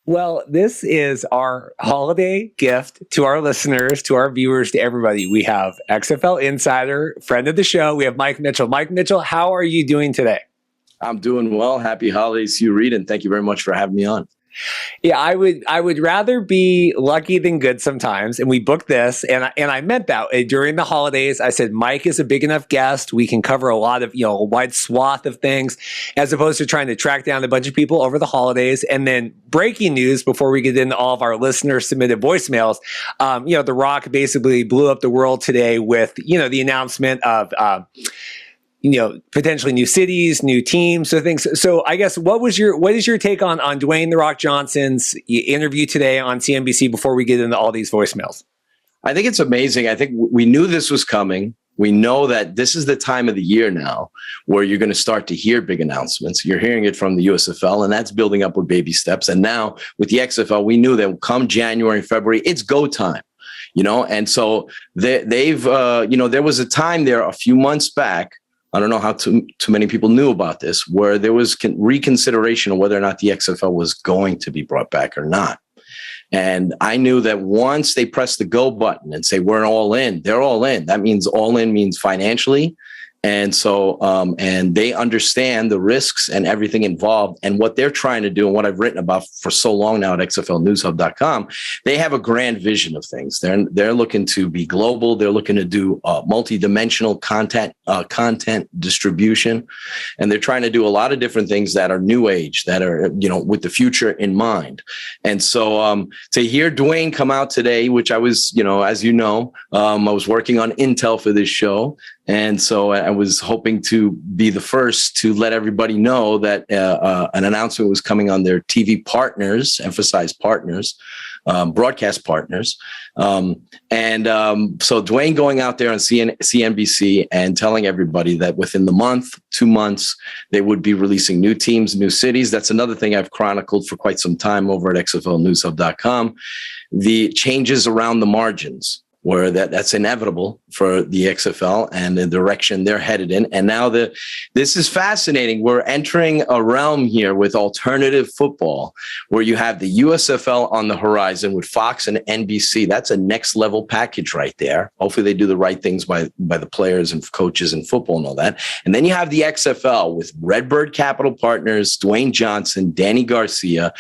Well, this is our holiday gift to our listeners, to our viewers, to everybody. We have XFL Insider, friend of the show. We have Mike Mitchell. Mike Mitchell, how are you doing today? I'm doing well. Happy holidays to you, Reed, and thank you very much for having me on. Yeah, I would rather be lucky than good sometimes. And we booked this, and I meant that during the holidays. I said Mike is a big enough guest. We can cover a lot of a wide swath of things, as opposed to trying to track down a bunch of people over the holidays. And then breaking news before we get into all of our listener submitted voicemails. The Rock basically blew up the world today with the announcement of potentially new cities, new teams, so things. So I guess what is your take on Dwayne "The Rock" Johnson's interview today on CNBC before we get into all these voicemails? I think it's amazing. I think we knew this was coming. We know that this is the time of the year now where you're going to start to hear big announcements. You're hearing it from the USFL, and that's building up with baby steps. And now with the XFL, we knew that come January, February, it's go time. And so they've there was a time there a few months back. I don't know how too many people knew about this, where there was reconsideration of whether or not the XFL was going to be brought back or not. And I knew that once they press the go button and say, we're all in, they're all in. That means all in means financially. And so, and they understand the risks and everything involved and what they're trying to do and what I've written about for so long now at XFLnewshub.com. They have a grand vision of things. They're looking to be global. They're looking to do multi-dimensional content distribution. And they're trying to do a lot of different things that are new age, that are, with the future in mind. And so to hear Dwayne come out today, which I was, as I was working on intel for this show. And so I was hoping to be the first to let everybody know that an announcement was coming on their TV partners, emphasize partners, broadcast partners. So Dwayne going out there on CNBC and telling everybody that within the month, 2 months, they would be releasing new teams, new cities. That's another thing I've chronicled for quite some time over at XFLnewshub.com. The changes around the margins, where that's inevitable for the XFL and the direction they're headed in. And now this is fascinating. We're entering a realm here with alternative football, where you have the USFL on the horizon with Fox and NBC. That's a next level package right there. Hopefully they do the right things by the players and coaches in football and all that. And then you have the XFL with Redbird Capital Partners, Dwayne Johnson, Danny Garcia.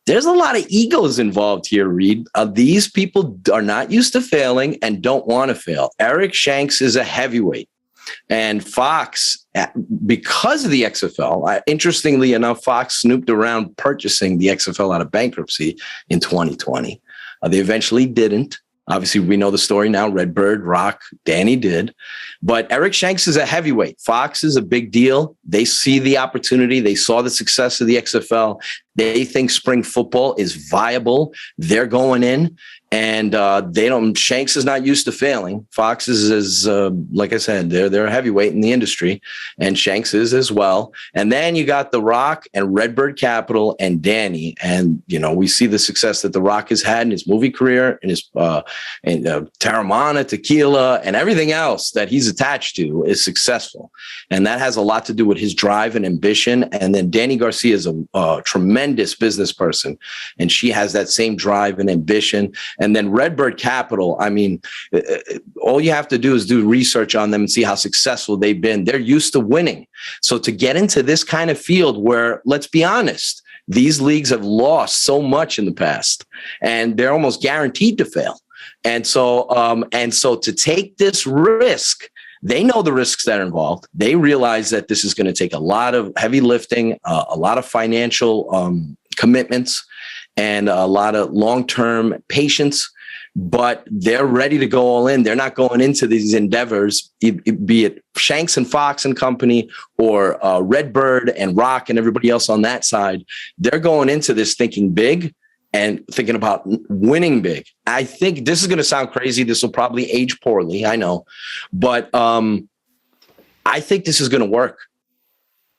There's a lot of egos involved here, Reed. These people are not used to failing and don't want to fail. Eric Shanks is a heavyweight. And Fox, because of the XFL, interestingly enough, Fox snooped around purchasing the XFL out of bankruptcy in 2020. They eventually didn't. Obviously, we know the story now. Redbird, Rock, Danny did. But Eric Shanks is a heavyweight. Fox is a big deal. They see the opportunity. They saw the success of the XFL. They think spring football is viable. They're going in. And Shanks is not used to failing. Fox is like I said, they're a heavyweight in the industry, and Shanks is as well. And then you got The Rock and Redbird Capital and Danny. And, we see the success that The Rock has had in his movie career, in his Terramana, Tequila, and everything else that he's attached to is successful. And that has a lot to do with his drive and ambition. And then Danny Garcia is a tremendous business person, and she has that same drive and ambition. And then Redbird Capital, all you have to do is do research on them and see how successful they've been. They're used to winning. So to get into this kind of field where, let's be honest, these leagues have lost so much in the past, and they're almost guaranteed to fail. And so to take this risk, they know the risks that are involved. They realize that this is going to take a lot of heavy lifting, a lot of financial commitments, and a lot of long-term patience, but they're ready to go all in. They're not going into these endeavors, be it Shanks and Fox and company, or Redbird and Rock and everybody else on that side. They're going into this thinking big and thinking about winning big. I think this is going to sound crazy. This will probably age poorly, I know, but I think this is going to work.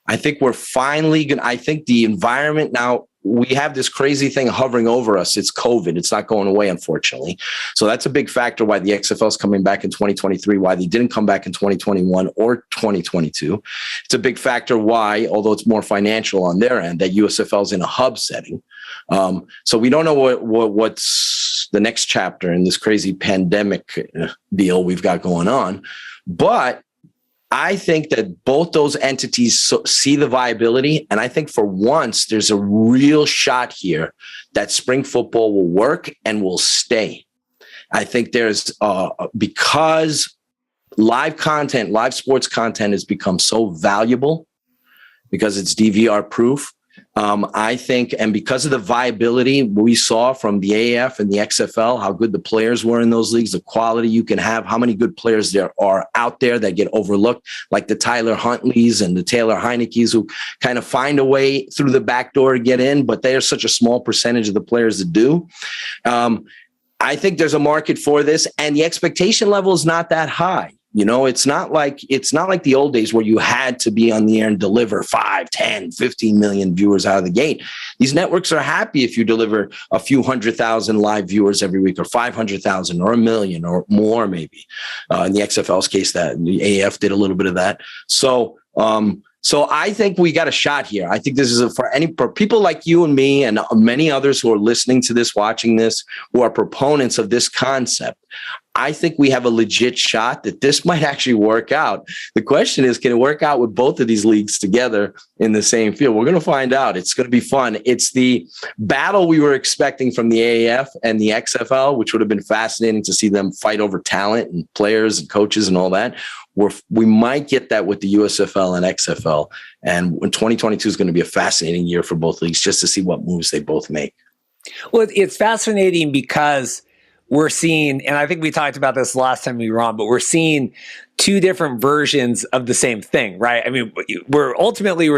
I think we're finally going to, I think the environment now, we have this crazy thing hovering over us. It's COVID. It's not going away, unfortunately. So that's a big factor why the XFL is coming back in 2023, why they didn't come back in 2021 or 2022. It's a big factor why, although it's more financial on their end, that USFL is in a hub setting. So we don't know what's the next chapter in this crazy pandemic deal we've got going on. But I think that both those entities see the viability. And I think for once, there's a real shot here that spring football will work and will stay. I think there's, because live content, live sports content has become so valuable because it's DVR proof. I think, and because of the viability we saw from the AAF and the XFL, how good the players were in those leagues, the quality you can have, how many good players there are out there that get overlooked, like the Tyler Huntleys and the Taylor Heineke's, who kind of find a way through the back door to get in, but they are such a small percentage of the players that do. I think there's a market for this, and the expectation level is not that high. You know, it's not like the old days where you had to be on the air and deliver 5, 10, 15 million viewers out of the gate. These networks are happy if you deliver a few 100,000 live viewers every week, or 500,000 or 1 million or more, maybe. In the XFL's case, that the AF did a little bit of that. So I think we got a shot here. I think this is for people like you and me and many others who are listening to this, watching this, who are proponents of this concept. I think we have a legit shot that this might actually work out. The question is, can it work out with both of these leagues together in the same field? We're going to find out. It's going to be fun. It's the battle we were expecting from the AAF and the XFL, which would have been fascinating to see them fight over talent and players and coaches and all that. We might get that with the USFL and XFL. And 2022 is going to be a fascinating year for both leagues, just to see what moves they both make. Well, it's fascinating because we're seeing, and I think we talked about this last time we were on, but we're seeing two different versions of the same thing, right? I mean, we're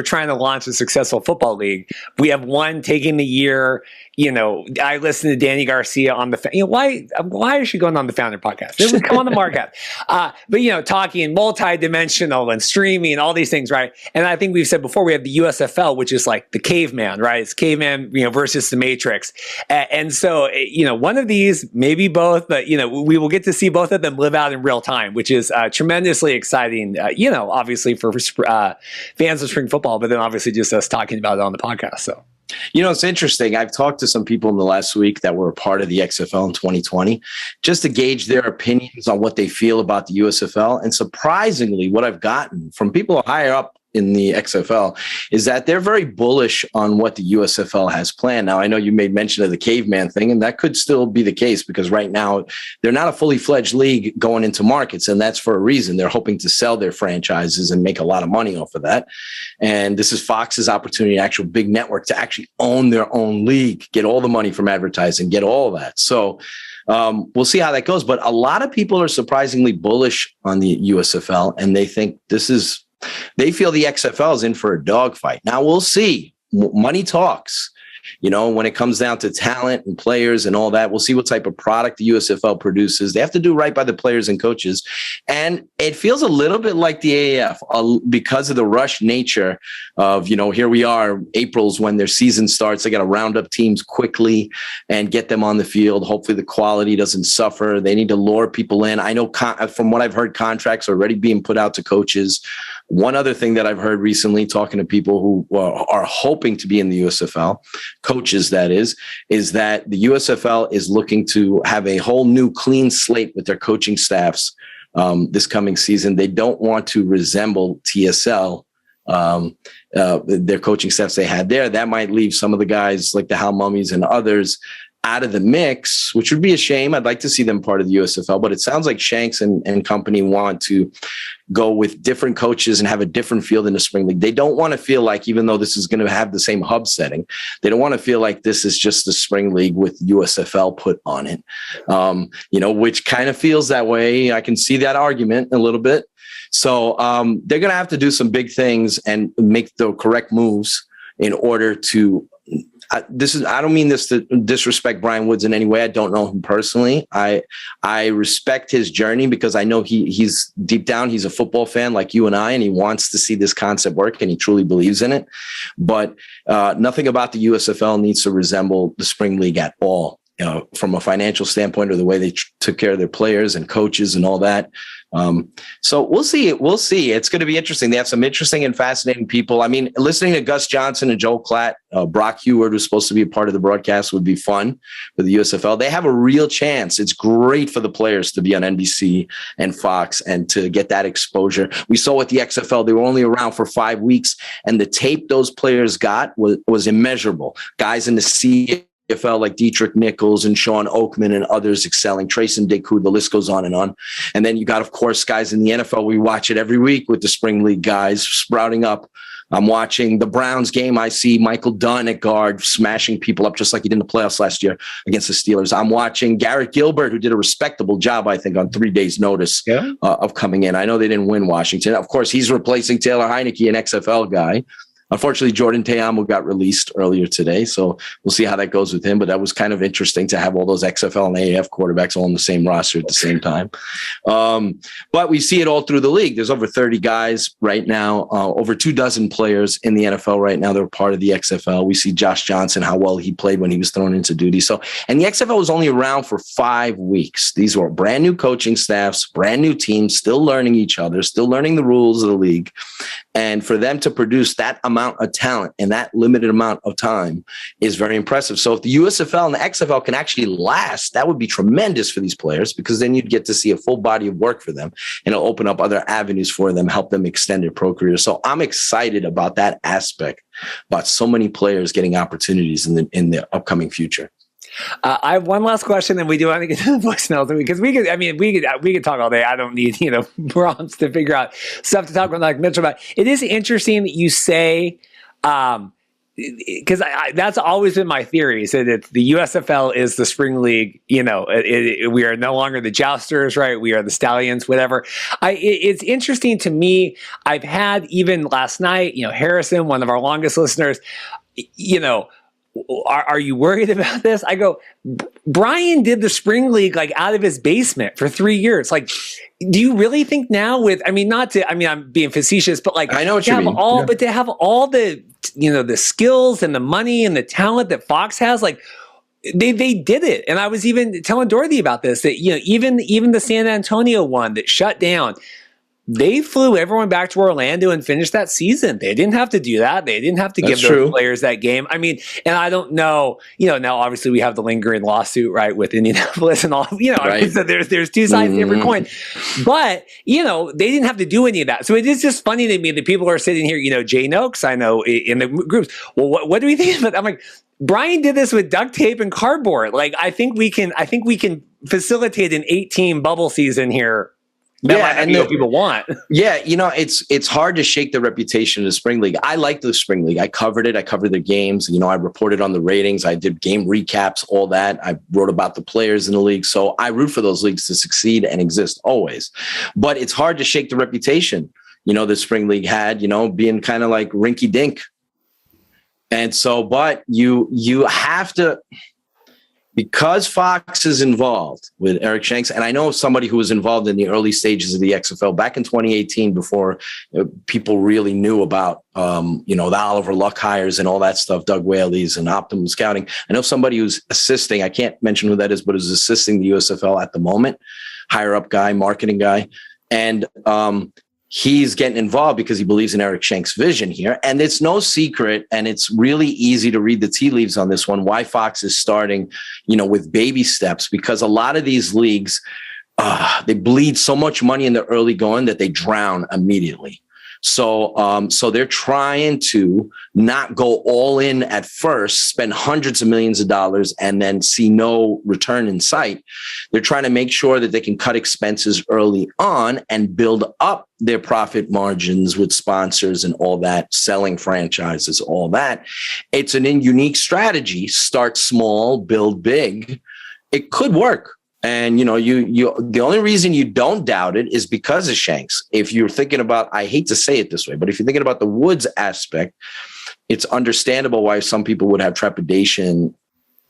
trying to launch a successful football league. We have one taking the year. You know, I listened to Danny Garcia on why is she going on the Founder podcast? It would come on the market. But, talking multidimensional and streaming, all these things, right? And I think we've said before, we have the USFL, which is like the caveman, right? It's caveman, versus the Matrix. And so, one of these, maybe both, but, we will get to see both of them live out in real time, which is tremendously exciting, obviously for fans of spring football, but then obviously just us talking about it on the podcast. So. It's interesting. I've talked to some people in the last week that were a part of the XFL in 2020, just to gauge their opinions on what they feel about the USFL. And surprisingly, what I've gotten from people higher up in the XFL is that they're very bullish on what the USFL has planned. Now, I know you made mention of the caveman thing, and that could still be the case because right now they're not a fully fledged league going into markets, and that's for a reason. They're hoping to sell their franchises and make a lot of money off of that. And this is Fox's opportunity, an actual big network, to actually own their own league, get all the money from advertising, get all that. So we'll see how that goes. But a lot of people are surprisingly bullish on the USFL, and they think they feel the XFL is in for a dogfight. Now we'll see. Money talks. When it comes down to talent and players and all that, we'll see what type of product the USFL produces. They have to do right by the players and coaches. And it feels a little bit like the AAF because of the rush nature of, here we are, April's when their season starts. They got to round up teams quickly and get them on the field. Hopefully the quality doesn't suffer. They need to lure people in. I know from what I've heard, contracts are already being put out to coaches. One other thing that I've heard recently, talking to people who are hoping to be in the USFL, coaches that is that the USFL is looking to have a whole new clean slate with their coaching staffs this coming season. They don't want to resemble TSL, their coaching staffs they had there. That might leave some of the guys like the Hal Mummies and others out of the mix, which would be a shame. I'd like to see them part of the USFL, but it sounds like Shanks and company want to go with different coaches and have a different feel than the spring league. They don't want to feel like, even though this is going to have the same hub setting, they don't want to feel like this is just the spring league with USFL put on it, which kind of feels that way. I can see that argument a little bit. So they're going to have to do some big things and make the correct moves in order to I don't mean this to disrespect Brian Woods in any way. I don't know him personally. I respect his journey because I know he's deep down, he's a football fan like you and I, and he wants to see this concept work and he truly believes in it. But nothing about the USFL needs to resemble the Spring League at all, from a financial standpoint or the way they took care of their players and coaches and all that. So we'll see. It's going to be interesting. They have some interesting and fascinating people. I mean, listening to Gus Johnson and Joel Klatt, Brock Heward was supposed to be a part of the broadcast, would be fun for the USFL. They have a real chance. It's great for the players to be on NBC and Fox and to get that exposure. We saw with the XFL, they were only around for 5 weeks, and the tape those players got was immeasurable. Guys in the CFL like Dietrich Nichols and Sean Oakman and others excelling, Trayson Deku, the list goes on. And then you got, of course, guys in the NFL. We watch it every week with the Spring League guys sprouting up. I'm watching the Browns game. I see Michael Dunn at guard smashing people up just like he did in the playoffs last year against the Steelers. I'm watching Garrett Gilbert, who did a respectable job, I think, on 3 days' notice of coming in. I know they didn't win Washington. Of course, he's replacing Taylor Heineke, an XFL guy. Unfortunately, Jordan Teamu got released earlier today, so we'll see how that goes with him. But that was kind of interesting to have all those XFL and AAF quarterbacks all on the same roster at the same time. But we see it all through the league. There's over 30 guys right now, over 24 players in the NFL right now. They're part of the XFL. We see Josh Johnson, how well he played when he was thrown into duty. And the XFL was only around for 5 weeks. These were brand new coaching staffs, brand new teams, still learning each other, still learning the rules of the league. And for them to produce that amount of talent in that limited amount of time is very impressive. So if the USFL and the XFL can actually last, that would be tremendous for these players, because then you'd get to see a full body of work for them, and it'll open up other avenues for them, help them extend their pro career. So I'm excited about that aspect, about so many players getting opportunities in the upcoming future. I have one last question, and we do want to get to the voicemails because we could talk all day. I don't need prompts to figure out stuff to talk about like Mitchell about. It is interesting that you say, because that's always been my theory, is that the USFL is the Spring League. We are no longer the Jousters, right? We are the Stallions, whatever. It's interesting to me. I've had, even last night, Harrison, one of our longest listeners, are you worried about this? I go, Brian did the Spring League like out of his basement for 3 years. Like, do you really think now I'm being facetious, but like, I know what you mean. But to have all the, the skills and the money and the talent that Fox has, like, they did it. And I was even telling Dorothy about this, that, even the San Antonio one that shut down, they flew everyone back to Orlando and finished that season. They didn't have to do that. They didn't have to give those players that game. I mean, and I don't know, now obviously we have the lingering lawsuit, right, with Indianapolis and all, right. So there's two sides to every coin. But, they didn't have to do any of that. So it is just funny to me that people are sitting here, Jay Noakes, I know, in the groups. Well, what do we think about that? I'm like, Brian did this with duct tape and cardboard. Like, I think we can facilitate an 8-team bubble season here. That might what people want. Yeah, it's hard to shake the reputation of the Spring League. I like the Spring League. I covered it. I covered the games. I reported on the ratings. I did game recaps, all that. I wrote about the players in the league. So I root for those leagues to succeed and exist always. But it's hard to shake the reputation, the Spring League had, being kind of like rinky dink. And so, but you have to, because Fox is involved with Eric Shanks, and I know somebody who was involved in the early stages of the XFL back in 2018, before people really knew about, the Oliver Luck hires and all that stuff, Doug Whaley's and Optimum Scouting. I know somebody who's assisting, I can't mention who that is, but is assisting the USFL at the moment, higher up guy, marketing guy. And he's getting involved because he believes in Eric Shanks' vision here. And it's no secret, and it's really easy to read the tea leaves on this one, why Fox is starting, with baby steps, because a lot of these leagues, they bleed so much money in the early going that they drown immediately. So they're trying to not go all in at first, spend hundreds of millions of dollars, and then see no return in sight. They're trying to make sure that they can cut expenses early on and build up their profit margins with sponsors and all that, selling franchises, all that. It's an unique strategy. Start small, build big. It could work. And, the only reason you don't doubt it is because of Shanks. If you're thinking about, I hate to say it this way, but if you're thinking about the Woods aspect, it's understandable why some people would have trepidation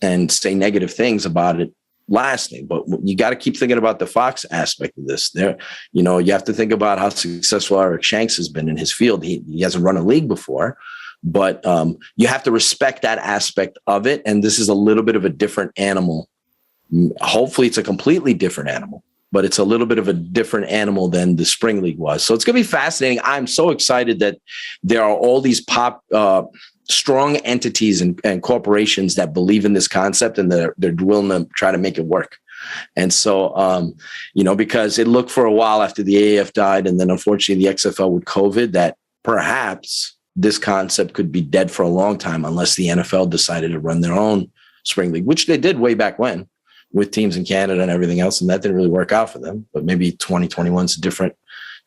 and say negative things about it lasting. But you got to keep thinking about the Fox aspect of this. You have to think about how successful Eric Shanks has been in his field. He hasn't run a league before, but you have to respect that aspect of it. And this is a little bit of a different animal. Hopefully it's a completely different animal, but it's a little bit of a different animal than the spring league was. So it's going to be fascinating. I'm so excited that there are all these strong entities and corporations that believe in this concept, and they're willing to try to make it work. And so, because it looked for a while after the AAF died, and then unfortunately the XFL with COVID, that perhaps this concept could be dead for a long time unless the NFL decided to run their own spring league, which they did way back when, with teams in Canada and everything else. And that didn't really work out for them, but maybe 2021 is a different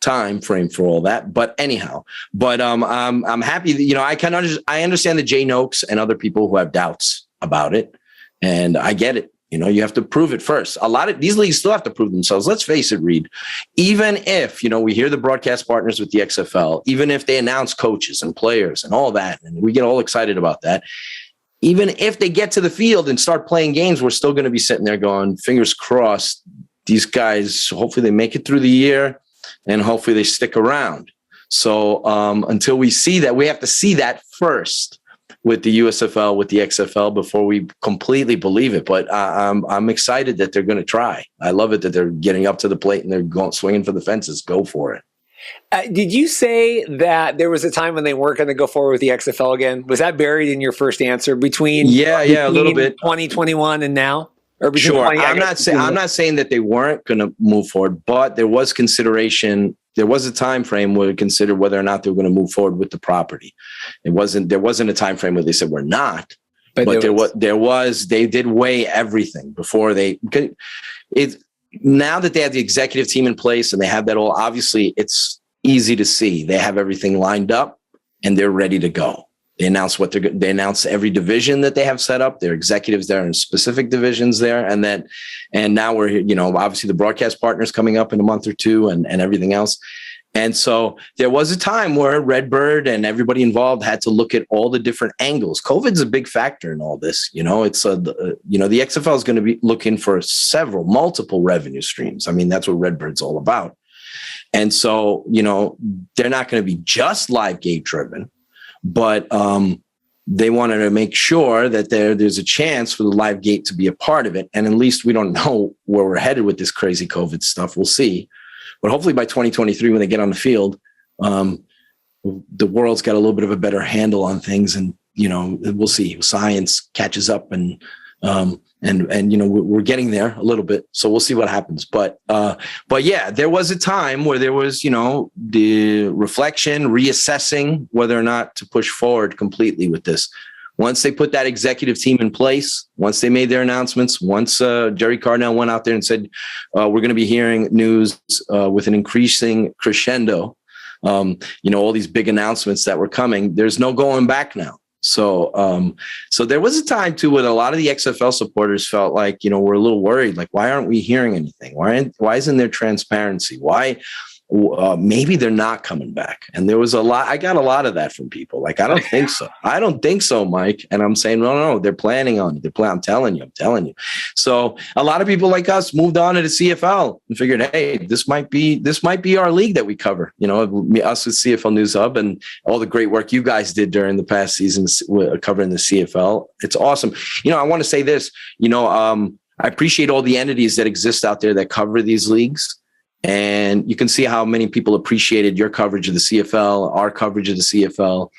time frame for all that. But anyhow, I'm happy that, I understand the Jay Noakes and other people who have doubts about it. And I get it. You have to prove it first. A lot of these leagues still have to prove themselves. Let's face it, Reed, even if, we hear the broadcast partners with the XFL, even if they announce coaches and players and all that, and we get all excited about that, even if they get to the field and start playing games, we're still going to be sitting there going, fingers crossed, these guys, hopefully they make it through the year and hopefully they stick around. So until we see that, we have to see that first with the USFL, with the XFL, before we completely believe it. But I'm excited that they're going to try. I love it that they're getting up to the plate and they're swinging for the fences. Go for it. Did you say that there was a time when they weren't going to go forward with the XFL again? Was that buried in your first answer between a little bit 2021 and now? Or sure. I'm not saying that they weren't going to move forward, but there was consideration. There was a time frame where they considered whether or not they were going to move forward with the property. There wasn't a time frame where they said we're not. But they did weigh everything before now that they have the executive team in place and they have that all, obviously it's easy to see. They have everything lined up and they're ready to go. They announce they announce every division that they have set up. Their executives there in specific divisions there. And now we're, obviously the broadcast partners coming up in a month or two and everything else. And so there was a time where Redbird and everybody involved had to look at all the different angles. COVID's a big factor in all this. The XFL is going to be looking for multiple revenue streams. I mean, that's what Redbird's all about. And so, they're not going to be just live gate driven, but they wanted to make sure that there's a chance for the live gate to be a part of it. And at least we don't know where we're headed with this crazy COVID stuff. We'll see. But hopefully by 2023, when they get on the field, the world's got a little bit of a better handle on things, and we'll see. Science catches up, and we're getting there a little bit. So we'll see what happens. But yeah, there was a time where there was the reflection, reassessing whether or not to push forward completely with this. Once they put that executive team in place, once they made their announcements, once Jerry Cardinal went out there and said, we're going to be hearing news with an increasing crescendo, all these big announcements that were coming, there's no going back now. So there was a time too when a lot of the XFL supporters felt like, we're a little worried, like, why aren't we hearing anything? Why isn't there transparency? Why? Maybe they're not coming back. And there was I got a lot of that from people. Like, I don't think so. I don't think so, Mike. And I'm saying, no, they're planning on it. I'm telling you. So a lot of people like us moved on to the CFL and figured, hey, this might be our league that we cover, us with CFL News Hub and all the great work you guys did during the past season covering the CFL. It's awesome. I want to say this, I appreciate all the entities that exist out there that cover these leagues. And you can see how many people appreciated your coverage of the CFL, our coverage of the CFL.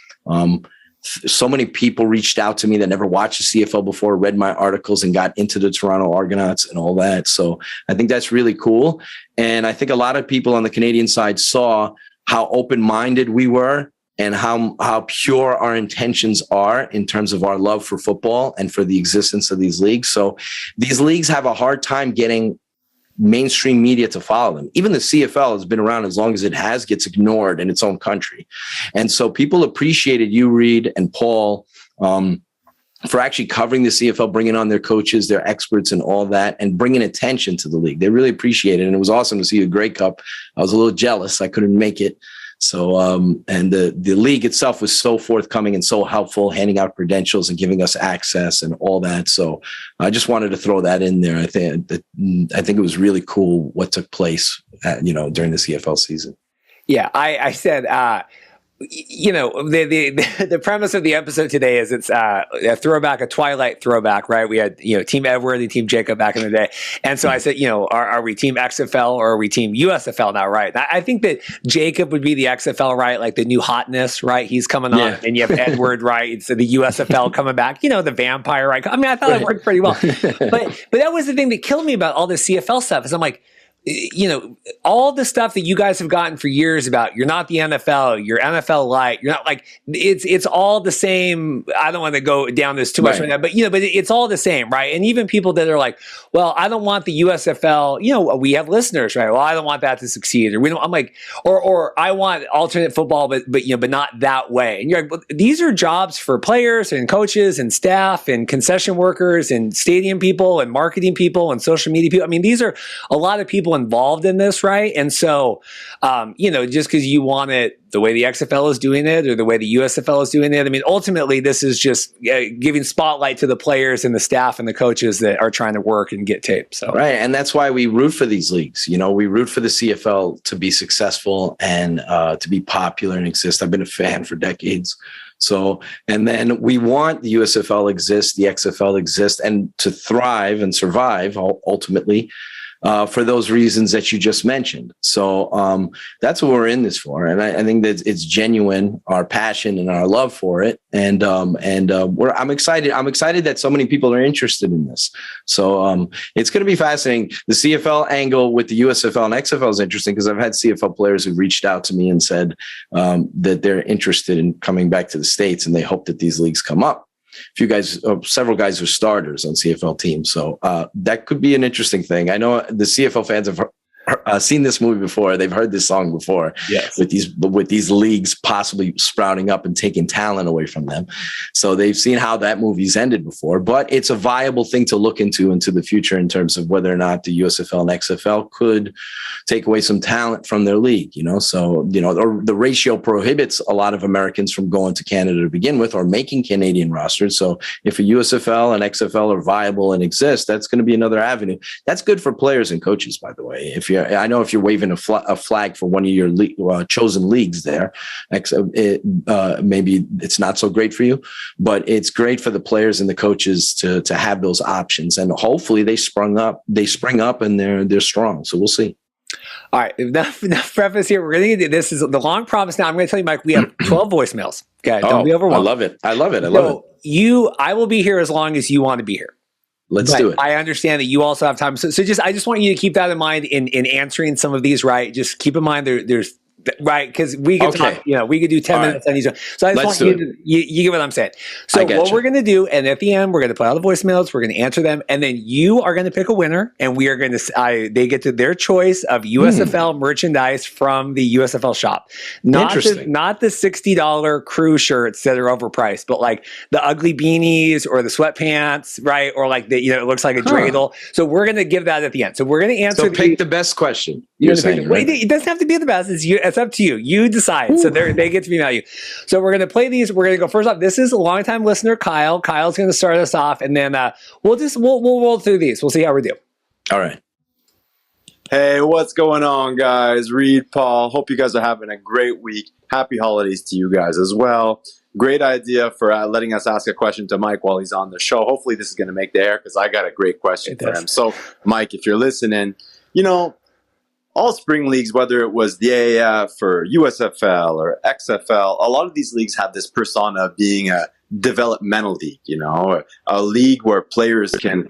So many people reached out to me that never watched the CFL before, read my articles and got into the Toronto Argonauts and all that. So I think that's really cool. And I think a lot of people on the Canadian side saw how open-minded we were and how pure our intentions are in terms of our love for football and for the existence of these leagues. So these leagues have a hard time getting mainstream media to follow them. Even the CFL has been around as long as it has, gets ignored in its own country. And so people appreciated you, Reed and Paul, for actually covering the CFL, bringing on their coaches, their experts and all that, and bringing attention to the league. They really appreciate it. And it was awesome to see the Grey Cup. I was a little jealous. I couldn't make it. So, and the league itself was so forthcoming and so helpful, handing out credentials and giving us access and all that. So I just wanted to throw that in there. I think it was really cool what took place during the CFL season. Yeah, I said, the premise of the episode today is it's a throwback, a Twilight throwback, right? We had, Team Edward and Team Jacob back in the day. And so I said, are we Team XFL or are we Team USFL now, right? I think that Jacob would be the XFL, right? Like the new hotness, right? He's coming on, and you have Edward, right? So the USFL coming back, the vampire, right? I mean, I thought it worked pretty well. But that was the thing that killed me about all this CFL stuff is I'm like, all the stuff that you guys have gotten for years about you're not the NFL, you're NFL light, you're not like it's all the same. I don't want to go down this too much right now, but but it's all the same, right? And even people that are like, well, I don't want the USFL. We have listeners, right? Well, I don't want that to succeed, or we don't. I'm like, or I want alternate football, but not that way. And you're like, well, these are jobs for players and coaches and staff and concession workers and stadium people and marketing people and social media people. I mean, these are a lot of people involved in this, right? And so, just because you want it the way the XFL is doing it or the way the USFL is doing it, I mean, ultimately, this is just giving spotlight to the players and the staff and the coaches that are trying to work and get tape. So, right, and that's why we root for these leagues. We root for the CFL to be successful and to be popular and exist. I've been a fan for decades. So, and then we want the USFL exist, the XFL exist, and to thrive and survive ultimately. For those reasons that you just mentioned. So that's what we're in this for. And I think that it's genuine, our passion and our love for it. And I'm excited. I'm excited that so many people are interested in this. So it's going to be fascinating. The CFL angle with the USFL and XFL is interesting because I've had CFL players who reached out to me and said that they're interested in coming back to the States and they hope that these leagues come up. Several guys are starters on CFL teams. So that could be an interesting thing. I know the CFL fans have seen this movie before. They've heard this song before. Yes. With these leagues possibly sprouting up and taking talent away from them. So they've seen how that movie's ended before, but it's a viable thing to look into the future in terms of whether or not the USFL and XFL could take away some talent from their league, So, the ratio prohibits a lot of Americans from going to Canada to begin with or making Canadian rosters. So if a USFL and XFL are viable and exist, that's going to be another avenue. That's good for players and coaches, by the way. I know if you're waving a flag for one of your chosen leagues there, maybe it's not so great for you, but it's great for the players and the coaches to have those options. And hopefully they spring up and they're strong. So we'll see. All right, enough preface here. We're going to get this is the long promise. Now I'm going to tell you, Mike, we have 12 voicemails. Okay, don't be overwhelmed. I love it. I will be here as long as you want to be here. Let's do it. I understand that you also have time. So I just want you to keep that in mind in answering some of these, right? Just keep in mind there's right, because we could talk, we could do 10 minutes on each one. So I just want you get what I'm saying. So what we're going to do, and at the end, we're going to play all the voicemails, we're going to answer them, and then you are going to pick a winner, and we are going to, they get to their choice of USFL merchandise from the USFL shop. Not the $60 crew shirts that are overpriced, but like the ugly beanies or the sweatpants, right? Or like it looks like a dreidel. So we're going to give that at the end. So we're going to answer. So pick the best question. It doesn't have to be the best. It's up to you. You decide. Ooh. So they get to be mad at you. So we're going to play these. We're going to go first off. This is a longtime listener, Kyle. Kyle's going to start us off, and then we'll roll through these. We'll see how we do. All right. Hey, what's going on, guys? Reed, Paul. Hope you guys are having a great week. Happy holidays to you guys as well. Great idea for letting us ask a question to Mike while he's on the show. Hopefully this is going to make the air because I got a great question for him. So, Mike, if you're listening, all spring leagues, whether it was the AAF or USFL or XFL, a lot of these leagues have this persona of being a developmental league, a league where players can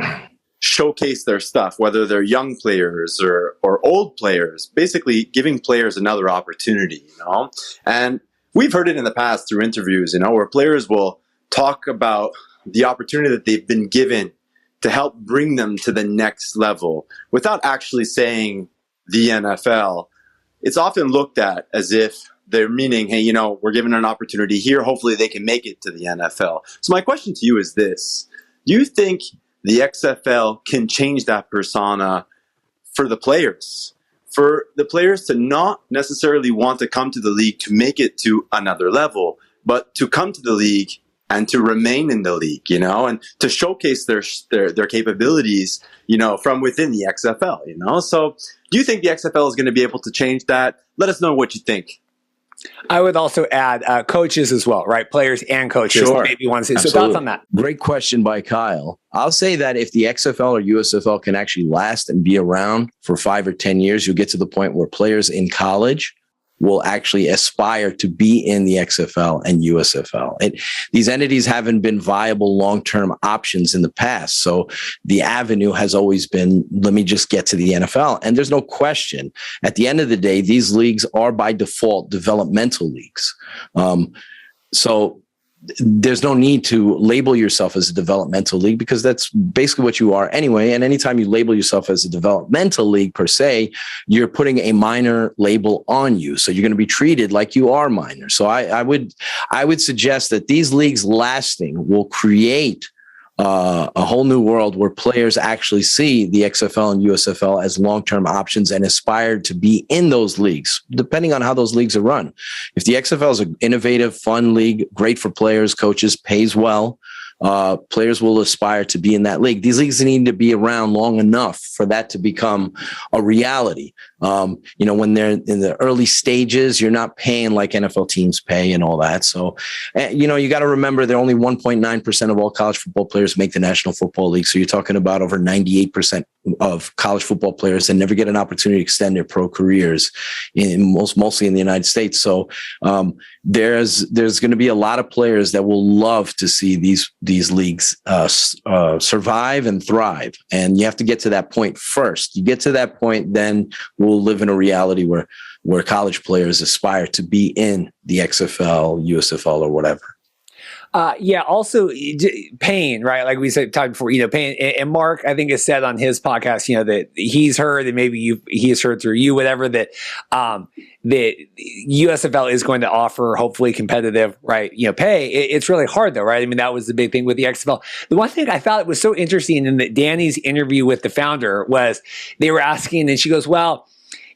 showcase their stuff, whether they're young players or old players, basically giving players another opportunity, And we've heard it in the past through interviews, where players will talk about the opportunity that they've been given to help bring them to the next level without actually saying the NFL. It's often looked at as if they're meaning, hey, we're given an opportunity here. Hopefully they can make it to the NFL. So my question to you is this. Do you think the XFL can change that persona for the players? For the players to not necessarily want to come to the league to make it to another level, but to come to the league and to remain in the league, and to showcase their capabilities, from within the XFL, So do you think the XFL is going to be able to change that? Let us know what you think. I would also add coaches as well, right? Players and coaches. Sure. Maybe one. So Absolutely. thoughts on that? Great question by Kyle. I'll say that if the XFL or USFL can actually last and be around for 5 or 10 years, you'll get to the point where players in college will actually aspire to be in the XFL and USFL. These entities haven't been viable long-term options in the past. So the avenue has always been, let me just get to the NFL. And there's no question, at the end of the day, these leagues are by default developmental leagues. So there's no need to label yourself as a developmental league because that's basically what you are anyway. And anytime you label yourself as a developmental league per se, you're putting a minor label on you. So you're going to be treated like you are minor. So I would suggest that these leagues lasting will create a whole new world where players actually see the XFL and USFL as long-term options and aspire to be in those leagues, depending on how those leagues are run. If the XFL is an innovative, fun league, great for players, coaches, pays well, players will aspire to be in that league. These leagues need to be around long enough for that to become a reality. When they're in the early stages, you're not paying like NFL teams pay and all that. So, you got to remember that only 1.9% of all college football players make the National Football League. So you're talking about over 98% of college football players that never get an opportunity to extend their pro careers mostly in the United States. So, there's going to be a lot of players that will love to see these leagues survive and thrive. And you have to get to that point first. You get to that point, then we'll live in a reality where college players aspire to be in the XFL, USFL, or whatever. Also pain, right? Like we said, talked before, pain. And Mark, I think, has said on his podcast, that he's heard, and maybe he has heard through you, whatever, that the USFL is going to offer hopefully competitive, right? Pay. It's really hard though, right? I mean, that was the big thing with the XFL. The one thing I thought was so interesting in Danny's interview with the founder was they were asking, and she goes, well,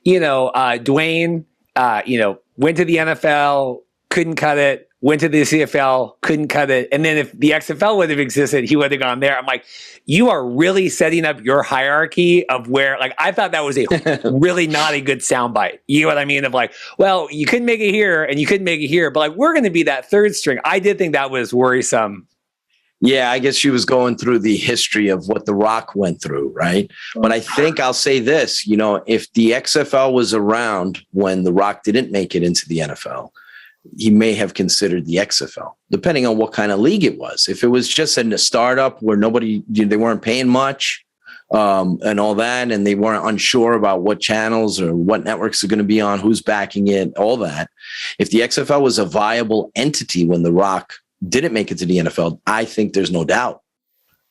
Dwayne, went to the NFL, couldn't cut it. Went to the CFL, couldn't cut it. And then if the XFL would have existed, he would have gone there. I'm like, you are really setting up your hierarchy of where, I thought that was a really not a good soundbite. You know what I mean? Of well, you couldn't make it here and you couldn't make it here, but we're going to be that third string. I did think that was worrisome. Yeah, I guess she was going through the history of what The Rock went through, right? But I think I'll say this, if the XFL was around when The Rock didn't make it into the NFL, he may have considered the XFL, depending on what kind of league it was. If it was just in a startup where they weren't paying much and all that, and they weren't unsure about what channels or what networks are going to be on, who's backing it, all that. If the XFL was a viable entity when The Rock didn't make it to the NFL, I think there's no doubt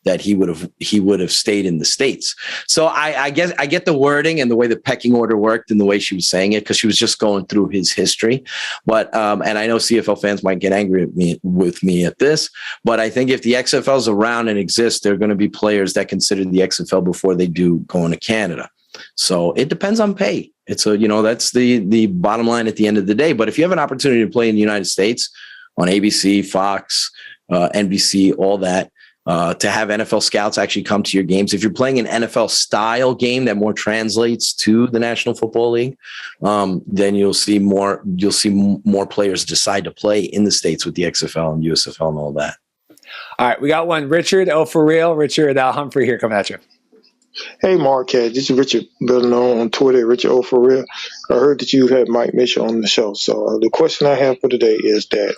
that he would have stayed in the States. So I guess I get the wording and the way the pecking order worked and the way she was saying it, because she was just going through his history. But and I know CFL fans might get angry with me at this, but I think if the XFL is around and exists, there are going to be players that consider the XFL before they do going to Canada. So it depends on pay. It's that's the bottom line at the end of the day. But if you have an opportunity to play in the United States on ABC, Fox, NBC, all that, to have NFL scouts actually come to your games. If you're playing an NFL style game that more translates to the National Football League, then you'll see more players decide to play in the States with the XFL and USFL and all that. All right, we got one. Richard, for real. Richard Humphrey here coming at you. Hey, Marquez, this is Richard, better known on Twitter, Richard for real. I heard that you had Mike Mitchell on the show. So the question I have for today is that,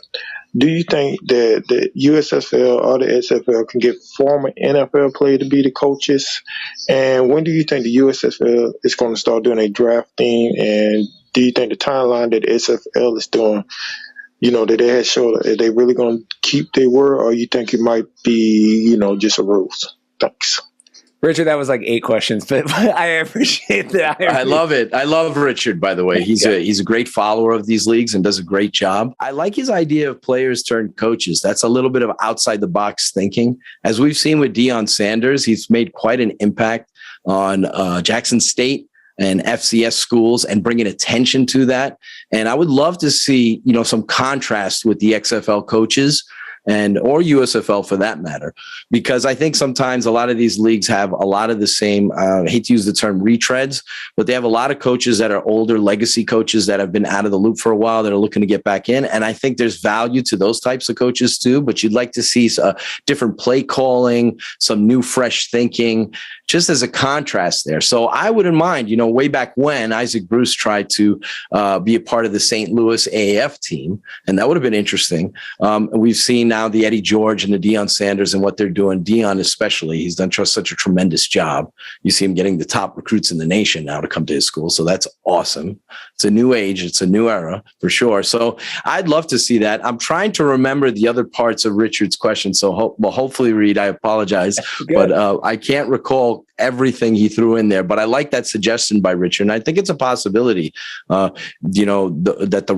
do you think that the USFL or the XFL can get former NFL players to be the coaches? And when do you think the USFL is going to start doing a drafting? And do you think the timeline that the XFL is doing, that they had showed, are they really going to keep their word, or you think it might be, just a ruse? Thanks. Richard, that was like 8 questions, but I appreciate that. I love it. I love Richard, by the way. He's a great follower of these leagues and does a great job. I like his idea of players turned coaches. That's a little bit of outside the box thinking. As we've seen with Deion Sanders, he's made quite an impact on Jackson State and FCS schools and bringing attention to that. And I would love to see, some contrast with the XFL coaches or USFL for that matter, because I think sometimes a lot of these leagues have a lot of the same, I hate to use the term retreads, but they have a lot of coaches that are older legacy coaches that have been out of the loop for a while that are looking to get back in. And I think there's value to those types of coaches too, but you'd like to see different play calling, some new fresh thinking, just as a contrast there. So I wouldn't mind, way back when Isaac Bruce tried to be a part of the St. Louis AAF team, and that would have been interesting. We've seen now the Eddie George and the Deion Sanders and what they're doing. Deion especially, he's done such a tremendous job. You see him getting the top recruits in the nation now to come to his school. So that's awesome. It's a new age. It's a new era for sure. So I'd love to see that. I'm trying to remember the other parts of Richard's question. So hopefully, Reed, I apologize, but I can't recall everything he threw in there, but I like that suggestion by Richard. And I think it's a possibility, that the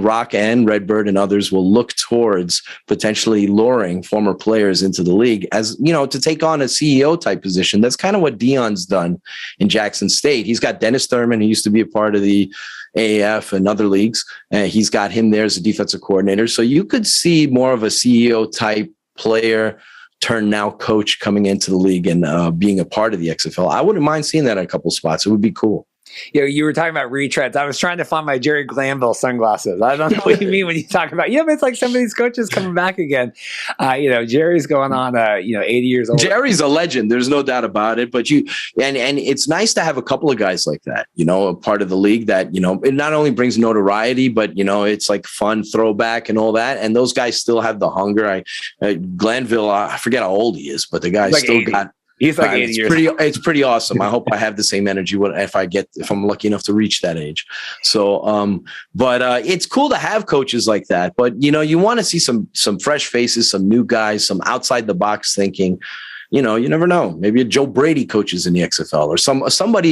Rock and Redbird and others will look towards potentially luring former players into the league as, to take on a CEO type position. That's kind of what Deion's done in Jackson State. He's got Dennis Thurman, who used to be a part of the AAF and other leagues. He's got him there as a defensive coordinator. So you could see more of a CEO type player turn now coach coming into the league and being a part of the XFL. I wouldn't mind seeing that in a couple spots. It would be cool. You were talking about retreads. I was trying to find my Jerry Glanville sunglasses. I don't know what you mean when you talk about, but it's like some of these coaches coming back again. Jerry's going on, 80 years old. Jerry's a legend. There's no doubt about it. But and it's nice to have a couple of guys like that, a part of the league that, it not only brings notoriety, but, it's like fun throwback and all that. And those guys still have the hunger. Glanville, I forget how old he is, but the guy's like still 80. He's like 80 years. It's pretty awesome. I hope I have the same energy if I'm lucky enough to reach that age. So, but it's cool to have coaches like that. But you want to see some fresh faces, some new guys, some outside the box thinking. You never know. Maybe a Joe Brady coaches in the XFL or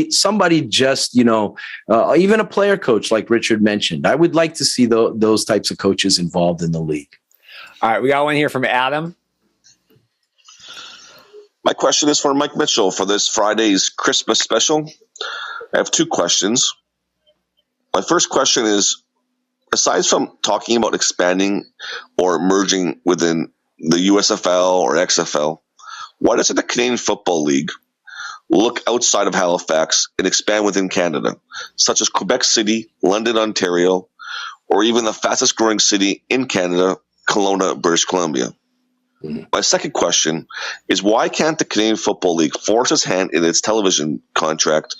somebody just even a player coach like Richard mentioned. I would like to see those types of coaches involved in the league. All right, we got one here from Adam. My question is for Mike Mitchell for this Friday's Christmas special. I have 2 questions. My first question is, aside from talking about expanding or merging within the USFL or XFL, why doesn't the Canadian Football League look outside of Halifax and expand within Canada, such as Quebec City, London, Ontario, or even the fastest growing city in Canada, Kelowna, British Columbia? My second question is, why can't the Canadian Football League force its hand in its television contract,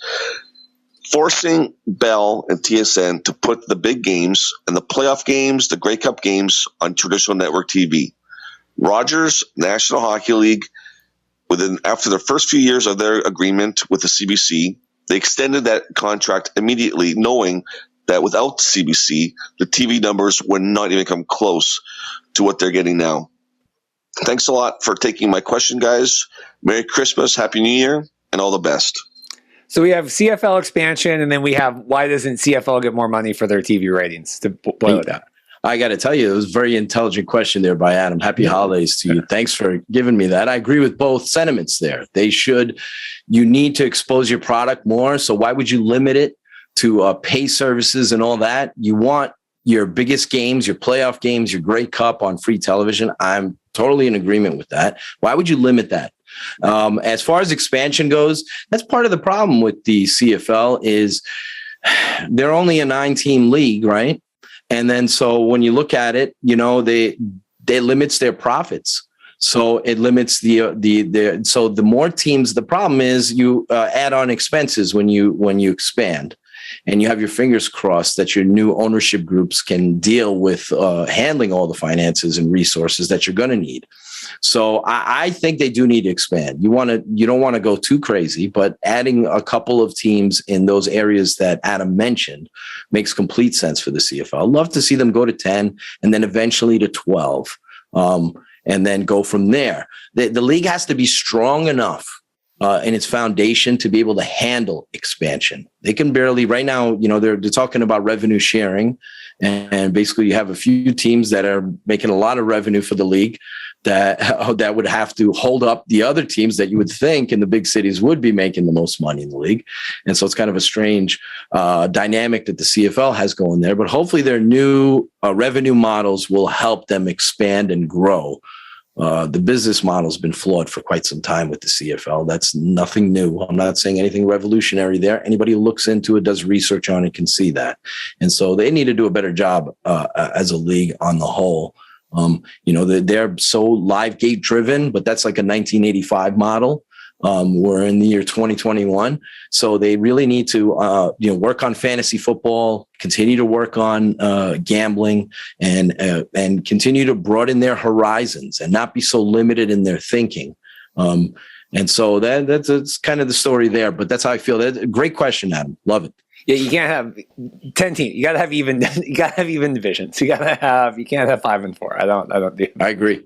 forcing Bell and TSN to put the big games and the playoff games, the Grey Cup games on traditional network TV? Rogers, National Hockey League, after the first few years of their agreement with the CBC, they extended that contract immediately, knowing that without the CBC, the TV numbers would not even come close to what they're getting now. Thanks a lot for taking my question, guys. Merry Christmas, Happy New Year, and all the best. So we have CFL expansion, and then we have, why doesn't CFL get more money for their TV ratings, to boil it down? I got to tell you, it was a very intelligent question there by Adam. Happy holidays to you. Thanks for giving me that. I agree with both sentiments there. You need to expose your product more. So why would you limit it to pay services and all that? You want your biggest games, your playoff games, your Grey Cup on free television. I'm totally in agreement with that. Why would you limit that? As far as expansion goes, that's part of the problem with the CFL is they're only a 9-team league, right? And then so when you look at it, they limits their profits. So it limits so the more teams, the problem is you add on expenses when you expand. And you have your fingers crossed that your new ownership groups can deal with handling all the finances and resources that you're going to need. So I think they do need to expand. You don't want to go too crazy, but adding a couple of teams in those areas that Adam mentioned makes complete sense for the CFL. I'd love to see them go to 10 and then eventually to 12. and then go from there. The league has to be strong enough in its foundation to be able to handle expansion. They can barely right now, they're talking about revenue sharing, and basically you have a few teams that are making a lot of revenue for the league that would have to hold up the other teams that you would think in the big cities would be making the most money in the league. And so it's kind of a strange dynamic that the CFL has going there, but hopefully their new revenue models will help them expand and grow. The business model has been flawed for quite some time with the CFL. That's nothing new. I'm not saying anything revolutionary there. Anybody who looks into it, does research on it, can see that. And so they need to do a better job as a league on the whole. They're so live gate driven, but that's like a 1985 model. We're in the year 2021. So they really need to, work on fantasy football, continue to work on gambling, and continue to broaden their horizons and not be so limited in their thinking. And so that's kind of the story there, but that's how I feel. That's a great question, Adam. Love it. Yeah, you can't have 10 teams. You gotta have even. You gotta have even divisions. You can't have 5 and 4. I don't do. I agree.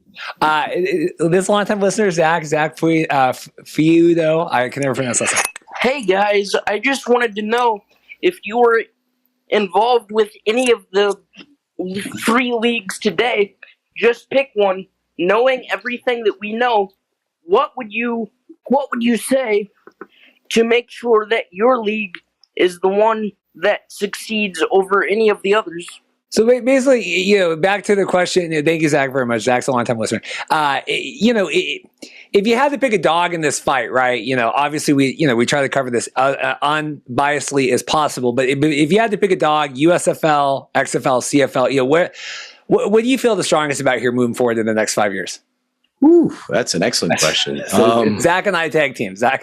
This long-time listener, Zach Feudo. I can never pronounce that. Hey guys, I just wanted to know if you were involved with any of the 3 leagues today. Just pick one. Knowing everything that we know, what would you say to make sure that your league is the one that succeeds over any of the others? So basically, back to the question. Thank you, Zach, very much. Zach's a long-time listener. If you had to pick a dog in this fight, right? Obviously we try to cover this unbiasedly as possible. But if you had to pick a dog, USFL, XFL, CFL, what do you feel the strongest about here moving forward in the next 5 years? Ooh, that's an excellent question. So Zach and I tag team. I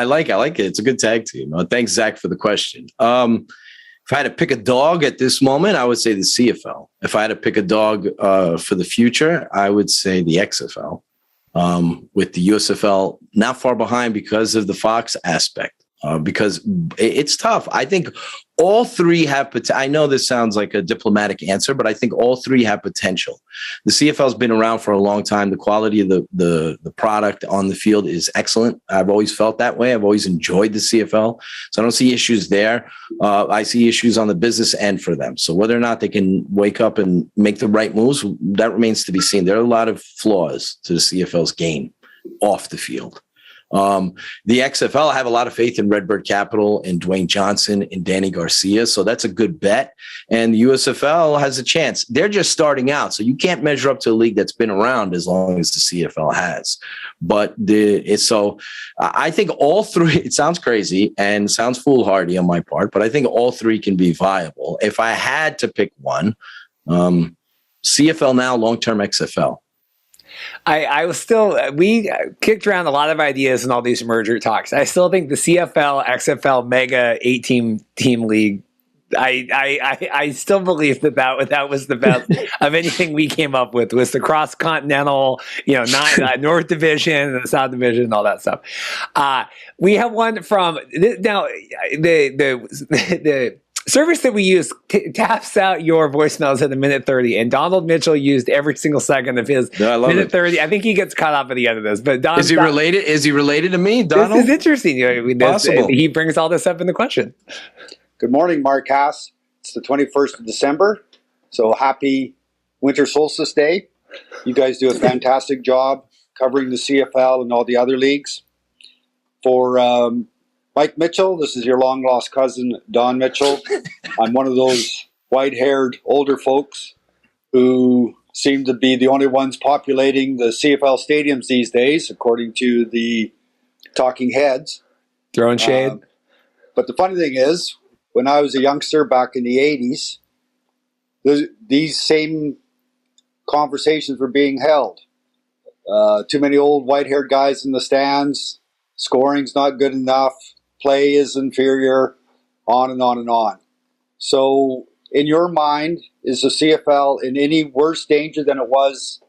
like it. It's a good tag team. Thanks, Zach, for the question. If I had to pick a dog at this moment, I would say the CFL. If I had to pick a dog for the future, I would say the XFL. With the USFL not far behind because of the Fox aspect. Because it's tough. I think all 3 have potential. I know this sounds like a diplomatic answer, but I think all 3 have potential. The CFL has been around for a long time. The quality of the product on the field is excellent. I've always felt that way. I've always enjoyed the CFL. So I don't see issues there. I see issues on the business end for them. So whether or not they can wake up and make the right moves, that remains to be seen. There are a lot of flaws to the CFL's game off the field. The XFL, I have a lot of faith in Redbird Capital and Dwayne Johnson and Danny Garcia. So that's a good bet. And the USFL has a chance. They're just starting out. So you can't measure up to a league that's been around as long as the CFL has. But I think all 3, it sounds crazy and sounds foolhardy on my part, but I think all 3 can be viable. If I had to pick one, CFL now, long-term XFL. We kicked around a lot of ideas in all these merger talks. I still think the CFL, XFL, mega 8-team league, I still believe that was the best of anything we came up with, was the cross-continental, North Division and the South Division and all that stuff. We have one from, now, the service that we use taps out your voicemails at a minute 30, and Donald Mitchell used every single second of his minute 30. I think he gets caught up at the end of this. But Don, is he related? Is he related to me, Donald? This is interesting. Possible. He brings all this up in the question. Good morning, Mark Haas. It's the 21st of December, so happy Winter Solstice Day. You guys do a fantastic job covering the CFL and all the other leagues. For Mike Mitchell, this is your long-lost cousin, Don Mitchell. I'm one of those white-haired older folks who seem to be the only ones populating the CFL stadiums these days, according to the talking heads. Throwing shade. But the funny thing is, when I was a youngster back in the 80s, these same conversations were being held. Too many old white-haired guys in the stands, scoring's not good enough, play is inferior, on and on and on. So, in your mind, is the CFL in any worse danger than it was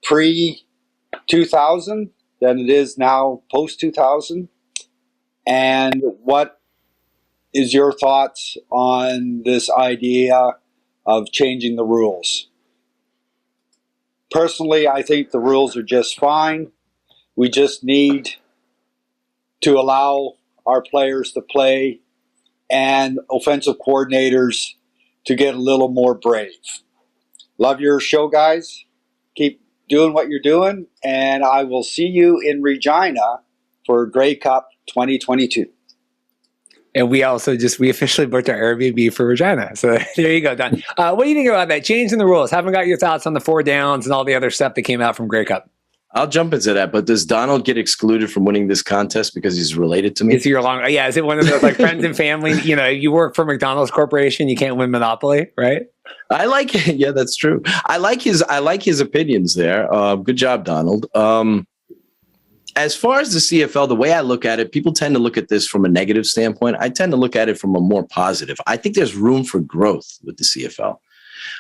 pre-2000 than it is now post-2000? And what is your thoughts on this idea of changing the rules? Personally, I think the rules are just fine. We just need to allow our players to play and offensive coordinators to get a little more brave. Love your show, guys. Keep doing what you're doing, and I will see you in Regina for Grey Cup 2022. And we officially booked our Airbnb for Regina. So there you go, Don. What do you think about that change in the rules? Haven't got your thoughts on the 4 downs and all the other stuff that came out from Grey Cup. I'll jump into that, but does Donald get excluded from winning this contest because he's related to me? Is it one of those like friends and family? You know, you work for McDonald's Corporation, you can't win Monopoly, right? I like it. Yeah, that's true. I like his opinions there. Good job, Donald. As far as the CFL, the way I look at it, people tend to look at this from a negative standpoint. I tend to look at it from a more positive. I think there's room for growth with the CFL.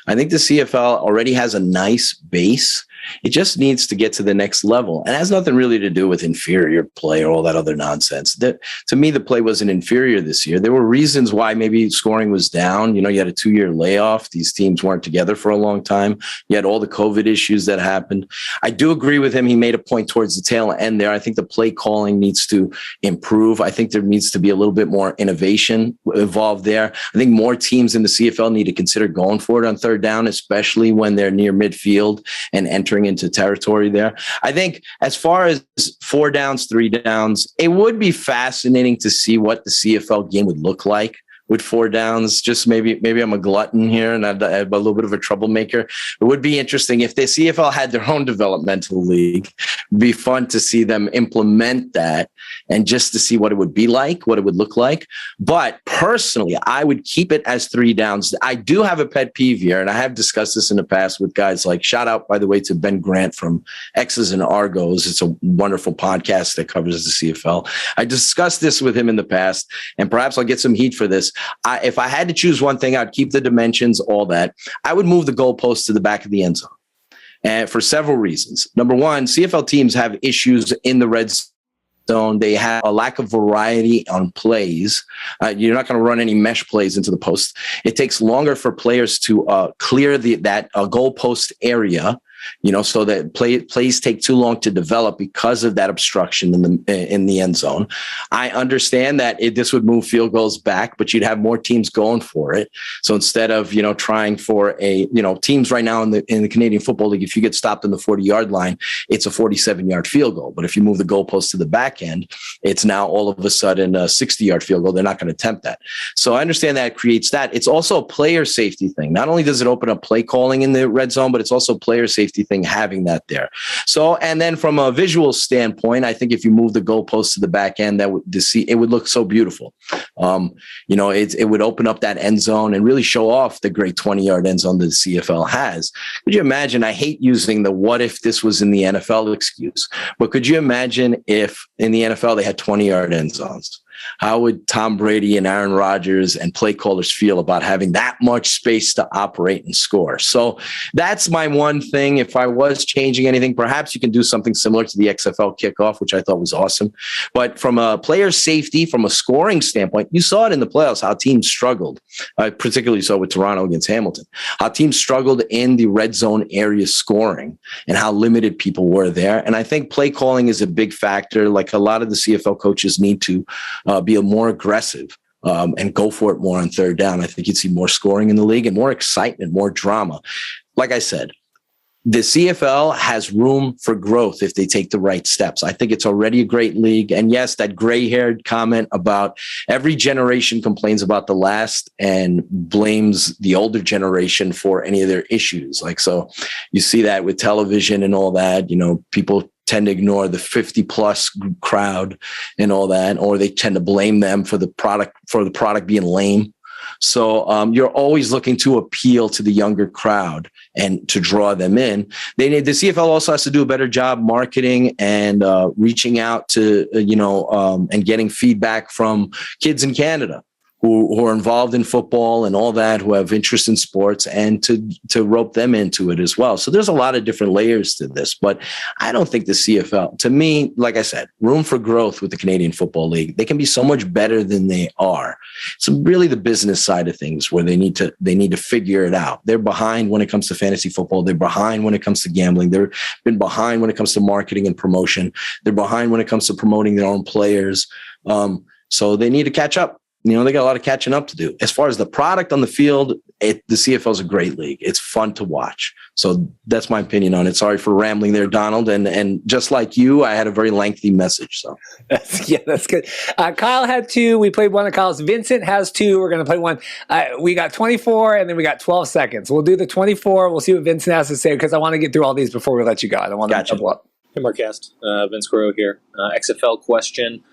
I think the CFL already has a nice base. It just needs to get to the next level. And it has nothing really to do with inferior play or all that other nonsense. To me, the play wasn't inferior this year. There were reasons why maybe scoring was down. You know, you had a 2-year layoff. These teams weren't together for a long time. You had all the COVID issues that happened. I do agree with him. He made a point towards the tail end there. I think the play calling needs to improve. I think there needs to be a little bit more innovation involved there. I think more teams in the CFL need to consider going for it on 3rd down, especially when they're near midfield and entering into territory there. I think as far as 4 downs, 3 downs, it would be fascinating to see what the CFL game would look like with 4 downs. Just maybe I'm a glutton here and I'm a little bit of a troublemaker. It would be interesting if the CFL had their own developmental league. It'd be fun to see them implement that and just to see what it would be like, what it would look like. But personally, I would keep it as 3 downs. I do have a pet peeve here, and I have discussed this in the past with guys like, shout out, by the way, to Ben Grant from X's and Argos. It's a wonderful podcast that covers the CFL. I discussed this with him in the past, and perhaps I'll get some heat for this. If I had to choose one thing, I'd keep the dimensions, all that. I would move the goalpost to the back of the end zone. And for several reasons. Number one, CFL teams have issues in the red zone. They have a lack of variety on plays. You're not going to run any mesh plays into the post. It takes longer for players to clear that goalpost area, so that plays take too long to develop because of that obstruction in the end zone. I understand that this would move field goals back, but you'd have more teams going for it. So instead of trying for teams right now in the Canadian Football League, if you get stopped on the 40-yard line, it's a 47-yard field goal. But if you move the goalpost to the back end, it's now all of a sudden a 60-yard field goal. They're not going to attempt that. So I understand that creates that. It's also a player safety thing. Not only does it open up play calling in the red zone, but it's also player safety thing having that there. So, and then from a visual standpoint, I think if you move the goalpost to the back end, it would look so beautiful. It would open up that end zone and really show off the great 20-yard end zone that the CFL has. Could you imagine? I hate using the "what if this was in the NFL" excuse, but could you imagine if in the NFL they had 20-yard end zones? How would Tom Brady and Aaron Rodgers and play callers feel about having that much space to operate and score? So that's my one thing. If I was changing anything, perhaps you can do something similar to the XFL kickoff, which I thought was awesome. But from a player safety, from a scoring standpoint, you saw it in the playoffs, how teams struggled, particularly so with Toronto against Hamilton, how teams struggled in the red zone area scoring and how limited people were there. And I think play calling is a big factor. Like a lot of the CFL coaches need to be more aggressive and go for it more on 3rd down. I think you'd see more scoring in the league and more excitement, more drama. Like I said, the CFL has room for growth if they take the right steps. I think it's already a great league. And yes, that gray-haired comment about every generation complains about the last and blames the older generation for any of their issues. So you see that with television and all that, people tend to ignore the 50+ crowd and all that, or they tend to blame them for the product being lame. So you're always looking to appeal to the younger crowd and to draw them in. The CFL also has to do a better job marketing and reaching out to, and getting feedback from kids in Canada who are involved in football and all that, who have interest in sports, and to rope them into it as well. So there's a lot of different layers to this, but I don't think the CFL, to me, like I said, room for growth with the Canadian Football League. They can be so much better than they are. It's really the business side of things where they need to figure it out. They're behind when it comes to fantasy football. They're behind when it comes to gambling. They've been behind when it comes to marketing and promotion. They're behind when it comes to promoting their own players. So they need to catch up. They got a lot of catching up to do. As far as the product on the field, the CFL is a great league. It's fun to watch. So that's my opinion on it. Sorry for rambling there, Donald. And just like you, I had a very lengthy message. So that's good. Kyle had 2. We played one of Kyle's. Vincent has 2. We're going to play one. We got 24 and then we got 12 seconds. We'll do the 24. We'll see what Vincent has to say because I want to get through all these before we let you go. I don't want to double up. Hey, Marcast. Vince Guerrero here. XFL question.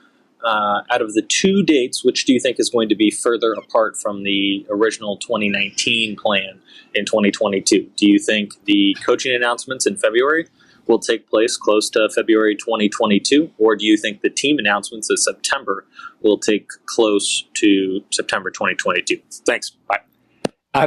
Out of the 2 dates, which do you think is going to be further apart from the original 2019 plan in 2022? Do you think the coaching announcements in February will take place close to February 2022, or do you think the team announcements in September will take close to September 2022? Thanks. Bye.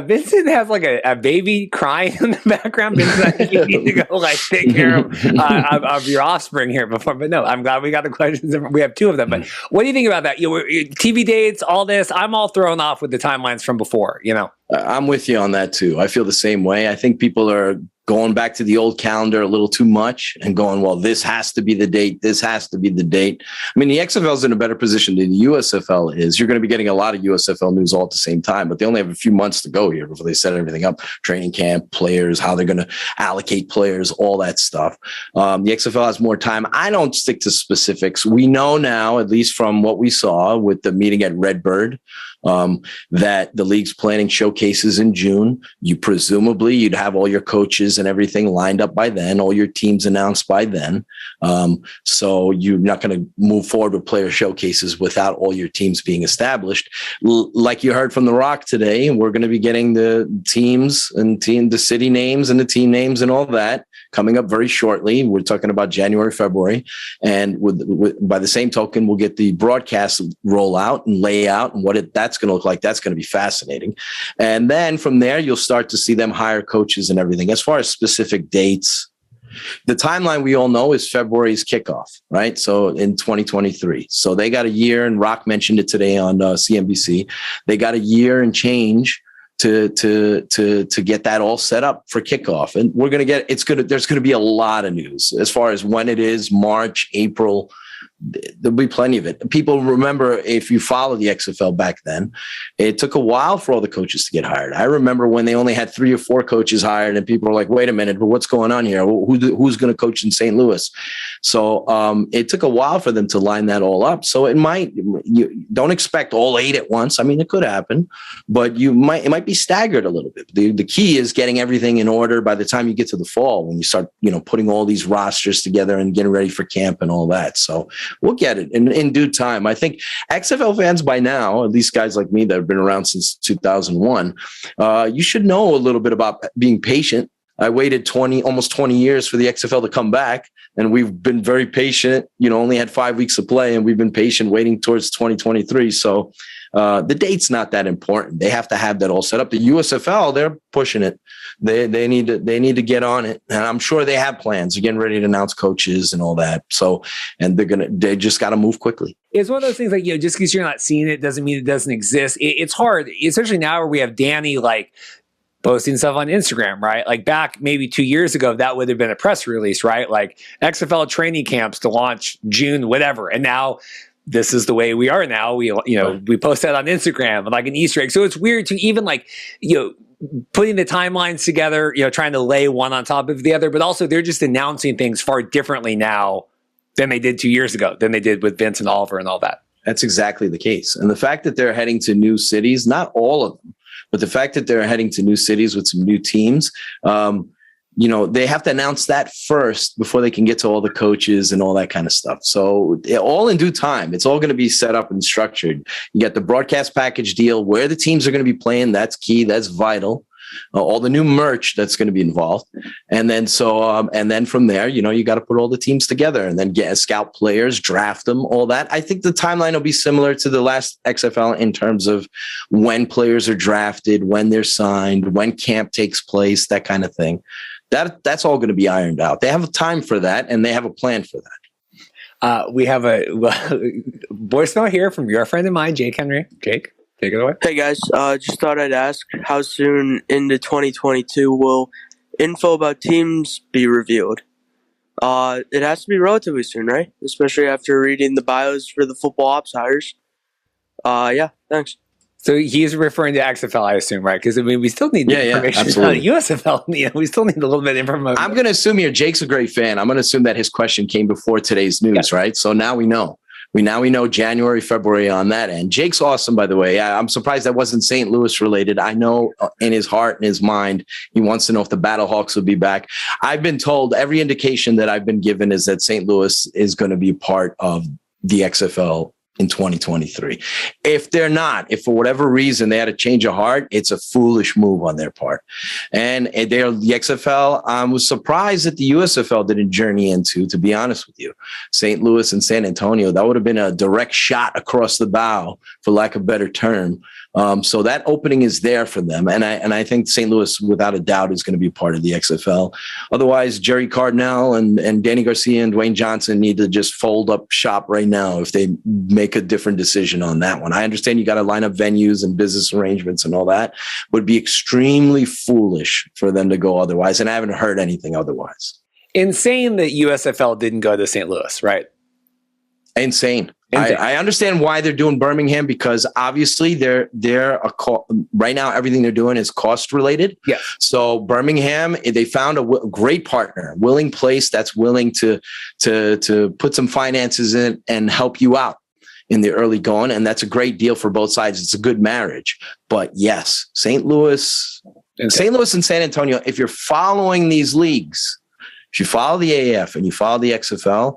Vincent has like a baby crying in the background. Vincent, I think you need to go take care of your offspring here before. But no, I'm glad we got the questions. We have 2 of them. But what do you think about that? TV dates, all this. I'm all thrown off with the timelines from before. I'm with you on that too. I feel the same way. I think people are going back to the old calendar a little too much and going, well, this has to be the date. This has to be the date. I mean, the XFL is in a better position than the USFL is. You're going to be getting a lot of USFL news all at the same time, but they only have a few months to go here before they set everything up. Training camp, players, how they're going to allocate players, all that stuff. The XFL has more time. I don't stick to specifics. We know now, at least from what we saw with the meeting at Redbird, that the league's planning showcases in June. You'd have all your coaches and everything lined up by then, all your teams announced by then. So you're not going to move forward with player showcases without all your teams being established. Like you heard from The Rock today, we're going to be getting the teams and the city names and the team names and all that coming up very shortly. We're talking about January, February. And by the same token, we'll get the broadcast rollout and layout and what that's going to look like. That's going to be fascinating. And then from there, you'll start to see them hire coaches and everything. As far as specific dates, the timeline we all know is February's kickoff, right? So in 2023. So they got a year, and Rock mentioned it today on CNBC. They got a year and change to get that all set up for kickoff. And there's going to be a lot of news as far as when it is, March, April. There'll be plenty of it. People remember, if you follow the XFL back then, it took a while for all the coaches to get hired. I remember when they only had 3 or 4 coaches hired and people were like, wait a minute, but what's going on here? Who's going to coach in St. Louis? So it took a while for them to line that all up. So you don't expect all 8 at once. I mean, it could happen, but it might be staggered a little bit. The key is getting everything in order by the time you get to the fall, when you start, putting all these rosters together and getting ready for camp and all that. So we'll get it in due time. I think XFL fans by now, at least guys like me that have been around since 2001, you should know a little bit about being patient. I waited almost 20 years for the XFL to come back, and we've been very patient. Only had 5 weeks of play, and we've been patient waiting towards 2023. So the date's not that important. They have to have that all set up. The USFL, they're pushing it. They need to get on it, and I'm sure they have plans. They're getting ready to announce coaches and all that. So, and they just got to move quickly. It's one of those things like, just because you're not seeing it doesn't mean it doesn't exist. It's hard, especially now where we have Danny posting stuff on Instagram, right? Like back maybe 2 years ago, that would have been a press release, right? Like XFL training camps to launch June, whatever. And now this is the way we are now. We post that on Instagram and like an Easter egg. So it's weird to even putting the timelines together, trying to lay one on top of the other, but also they're just announcing things far differently now than they did 2 years ago, than they did with Vince and Oliver and all that. That's exactly the case. And the fact that they're heading to new cities, not all of them, but the fact that they're heading to new cities with some new teams, they have to announce that first before they can get to all the coaches and all that kind of stuff. So all in due time, it's all going to be set up and structured. You got the broadcast package deal where the teams are going to be playing. That's key. That's vital. all the new merch that's going to be involved. And then and then from there, you got to put all the teams together and then get scout players, draft them, all that. I think the timeline will be similar to the last XFL in terms of when players are drafted, when they're signed, when camp takes place, that kind of thing. That's all going to be ironed out. They have a time for that, and they have a plan for that. We have a voicemail here from your friend of mine, Jake Henry. Jake, take it away. Hey guys, just thought I'd ask, how soon into 2022 will info about teams be revealed? It has to be relatively soon, right? Especially after reading the bios for the football ops hires. Yeah, thanks. So he's referring to XFL, I assume, right? Because we still need information on USFL. We still need a little bit of information. I'm going to assume here, Jake's a great fan. I'm going to assume that his question came before today's news, right? So now we know. We know January, February on that end. Jake's awesome, by the way. I'm surprised that wasn't St. Louis related. I know in his heart and his mind, he wants to know if the Battlehawks will be back. I've been told, every indication that I've been given is that St. Louis is going to be part of the XFL in 2023. If they're not, if for whatever reason they had a change of heart, it's a foolish move on their part. And the XFL, I was surprised that the USFL didn't journey into, to be honest with you, St. Louis and San Antonio. That would have been a direct shot across the bow, for lack of a better term. So that opening is there for them. And I think St. Louis, without a doubt, is going to be part of the XFL. Otherwise, Jerry Cardinal and Danny Garcia and Dwayne Johnson need to just fold up shop right now if they make a different decision on that one. I understand you got to line up venues and business arrangements and all that. Would be extremely foolish for them to go otherwise. And I haven't heard anything otherwise. Insane that USFL didn't go to St. Louis, right? Insane. I understand why they're doing Birmingham, because obviously they're right now everything they're doing is cost related. Yeah. So Birmingham, they found a great partner, willing place that's willing to put some finances in and help you out in the early going, and that's a great deal for both sides. It's a good marriage. But yes, St. Louis and San Antonio, if you're following these leagues, if you follow the AAF and you follow the XFL,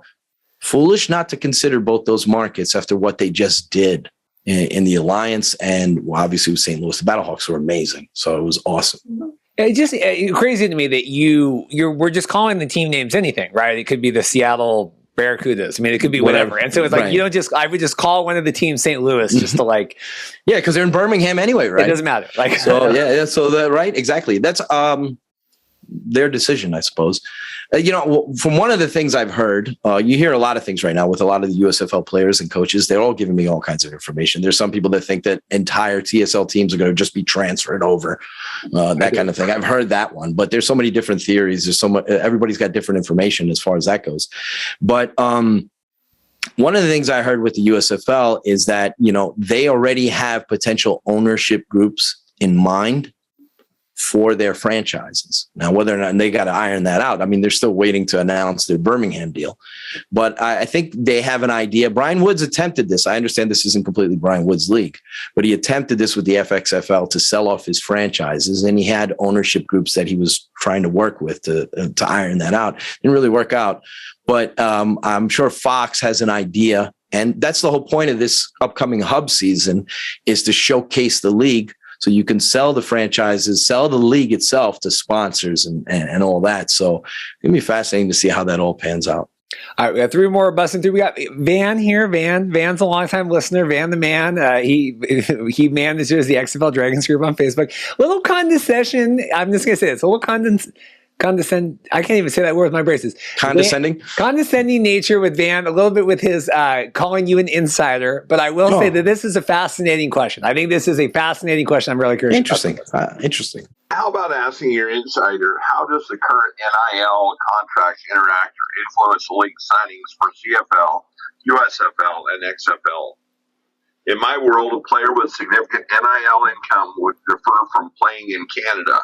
foolish not to consider both those markets after what they just did in the Alliance, and obviously with St. Louis. The Battlehawks were amazing, so it was awesome. It's just crazy to me that we're just calling the team names anything, right? It could be the Seattle Barracudas. I mean, it could be whatever. And so it's like, right. I would just call one of the teams St. Louis just to like. Yeah, because they're in Birmingham anyway, right? It doesn't matter. Like, so yeah. So right, exactly. That's their decision, I suppose. From one of the things I've heard, you hear a lot of things right now with a lot of the USFL players and coaches. They're all giving me all kinds of information. There's some people that think that entire TSL teams are going to just be transferred over, that kind of thing. I've heard that one, but there's so many different theories. There's so much. Everybody's got different information as far as that goes. But one of the things I heard with the USFL is that they already have potential ownership groups in mind for their franchises. Now, whether or not they got to iron that out, I mean, they're still waiting to announce their Birmingham deal. But I think they have an idea. Brian Woods attempted this. I understand this isn't completely Brian Woods' league, but he attempted this with the FXFL to sell off his franchises, and he had ownership groups that he was trying to work with to iron that out. Didn't really work out. But I'm sure Fox has an idea, and that's the whole point of this upcoming hub season, is to showcase the league. So you can sell the franchises, sell the league itself to sponsors and all that. So it's going to be fascinating to see how that all pans out. All right, we got three more busting through. We got Van here. Van's a longtime listener. Van the man. He manages the XFL Dragons group on Facebook. Little condescension. I'm just going to say this. A little condescend. I can't even say that word with my braces. Condescending? Condescending nature with Van, a little bit with his calling you an insider. But I will say that this is a fascinating question. I think this is a fascinating question. I'm really curious. Interesting. Interesting. How about asking your insider, how does the current NIL contracts interact or influence league signings for CFL, USFL, and XFL? In my world, a player with significant NIL income would differ from playing in Canada.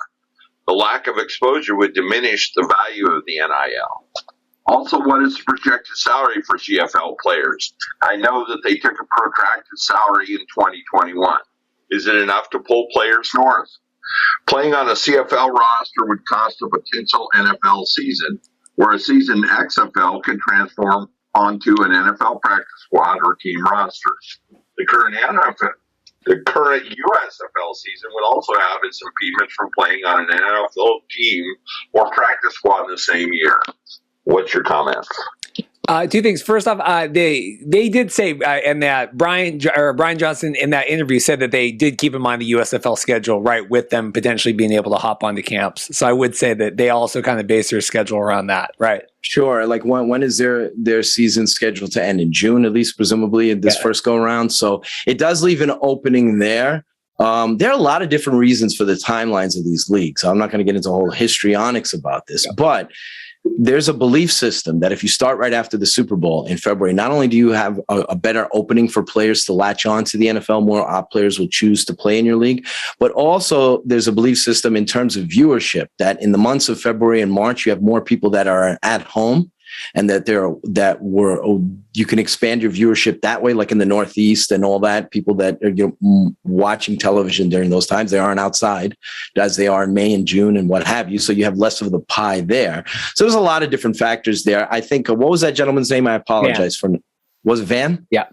The lack of exposure would diminish the value of the NIL. Also, what is the projected salary for CFL players? I know that they took a protracted salary in 2021. Is it enough to pull players north? Playing on a CFL roster would cost a potential NFL season, where a seasoned XFL can transform onto an NFL practice squad or team roster. The current The current USFL season would also have its impediment from playing on an NFL team or practice squad in the same year. What's your comment? Two things. First off, they did say, and that Brian Johnson in that interview said that they did keep in mind the USFL schedule, right, with them potentially being able to hop onto camps. So I would say that they also kind of base their schedule around that, right? Sure. Like when is their season scheduled to end? In June, at least, presumably, in this first go around. So it does leave an opening there. There are a lot of different reasons for the timelines of these leagues. I'm not going to get into a whole histrionics about this, but there's a belief system that if you start right after the Super Bowl in February, not only do you have a better opening for players to latch on to the NFL, more op players will choose to play in your league, but also there's a belief system in terms of viewership that in the months of February and March, you have more people that are at home and you can expand your viewership that way, like in the Northeast and all that. People that are watching television during those times, they aren't outside as they are in May and June and what have you. So you have less of the pie there. So there's a lot of different factors there. I think, what was that gentleman's name? I apologize for. Was it Van? Yeah.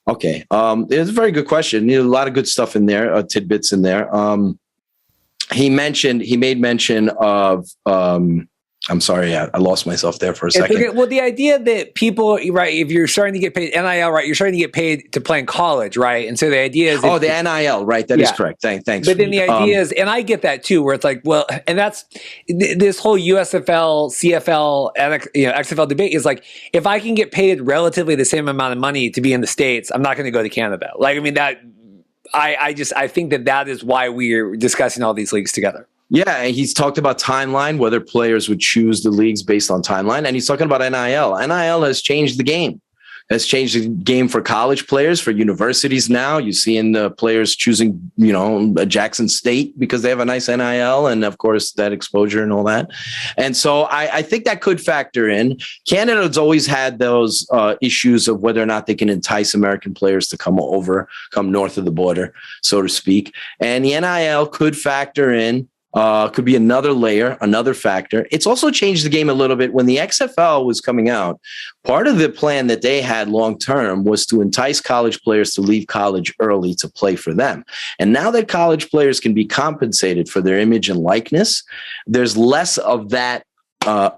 Okay. It's a very good question. There's a lot of good stuff in there, tidbits in there. He made mention of, I'm sorry, I lost myself there for a second. Okay. Well, the idea that people, right, if you're starting to get paid NIL, right, you're starting to get paid to play in college, right? And so the idea is... the NIL, right, that is correct. Thanks. But then the idea is, and I get that too, where it's like, well, and that's, this whole USFL, CFL, and XFL debate is like, if I can get paid relatively the same amount of money to be in the States, I'm not going to go to Canada. Like, I mean, that, I think that is why we're discussing all these leagues together. Yeah, and he's talked about timeline, whether players would choose the leagues based on timeline. And he's talking about NIL. NIL has changed the game. Has changed the game for college players, for universities now. You see in the players choosing, Jackson State because they have a nice NIL and, of course, that exposure and all that. And so I think that could factor in. Canada's always had those issues of whether or not they can entice American players to come north of the border, so to speak. And the NIL could factor in. Could be another layer, another factor. It's also changed the game a little bit. When the XFL was coming out, part of the plan that they had long-term was to entice college players to leave college early to play for them. And now that college players can be compensated for their image and likeness, there's less of that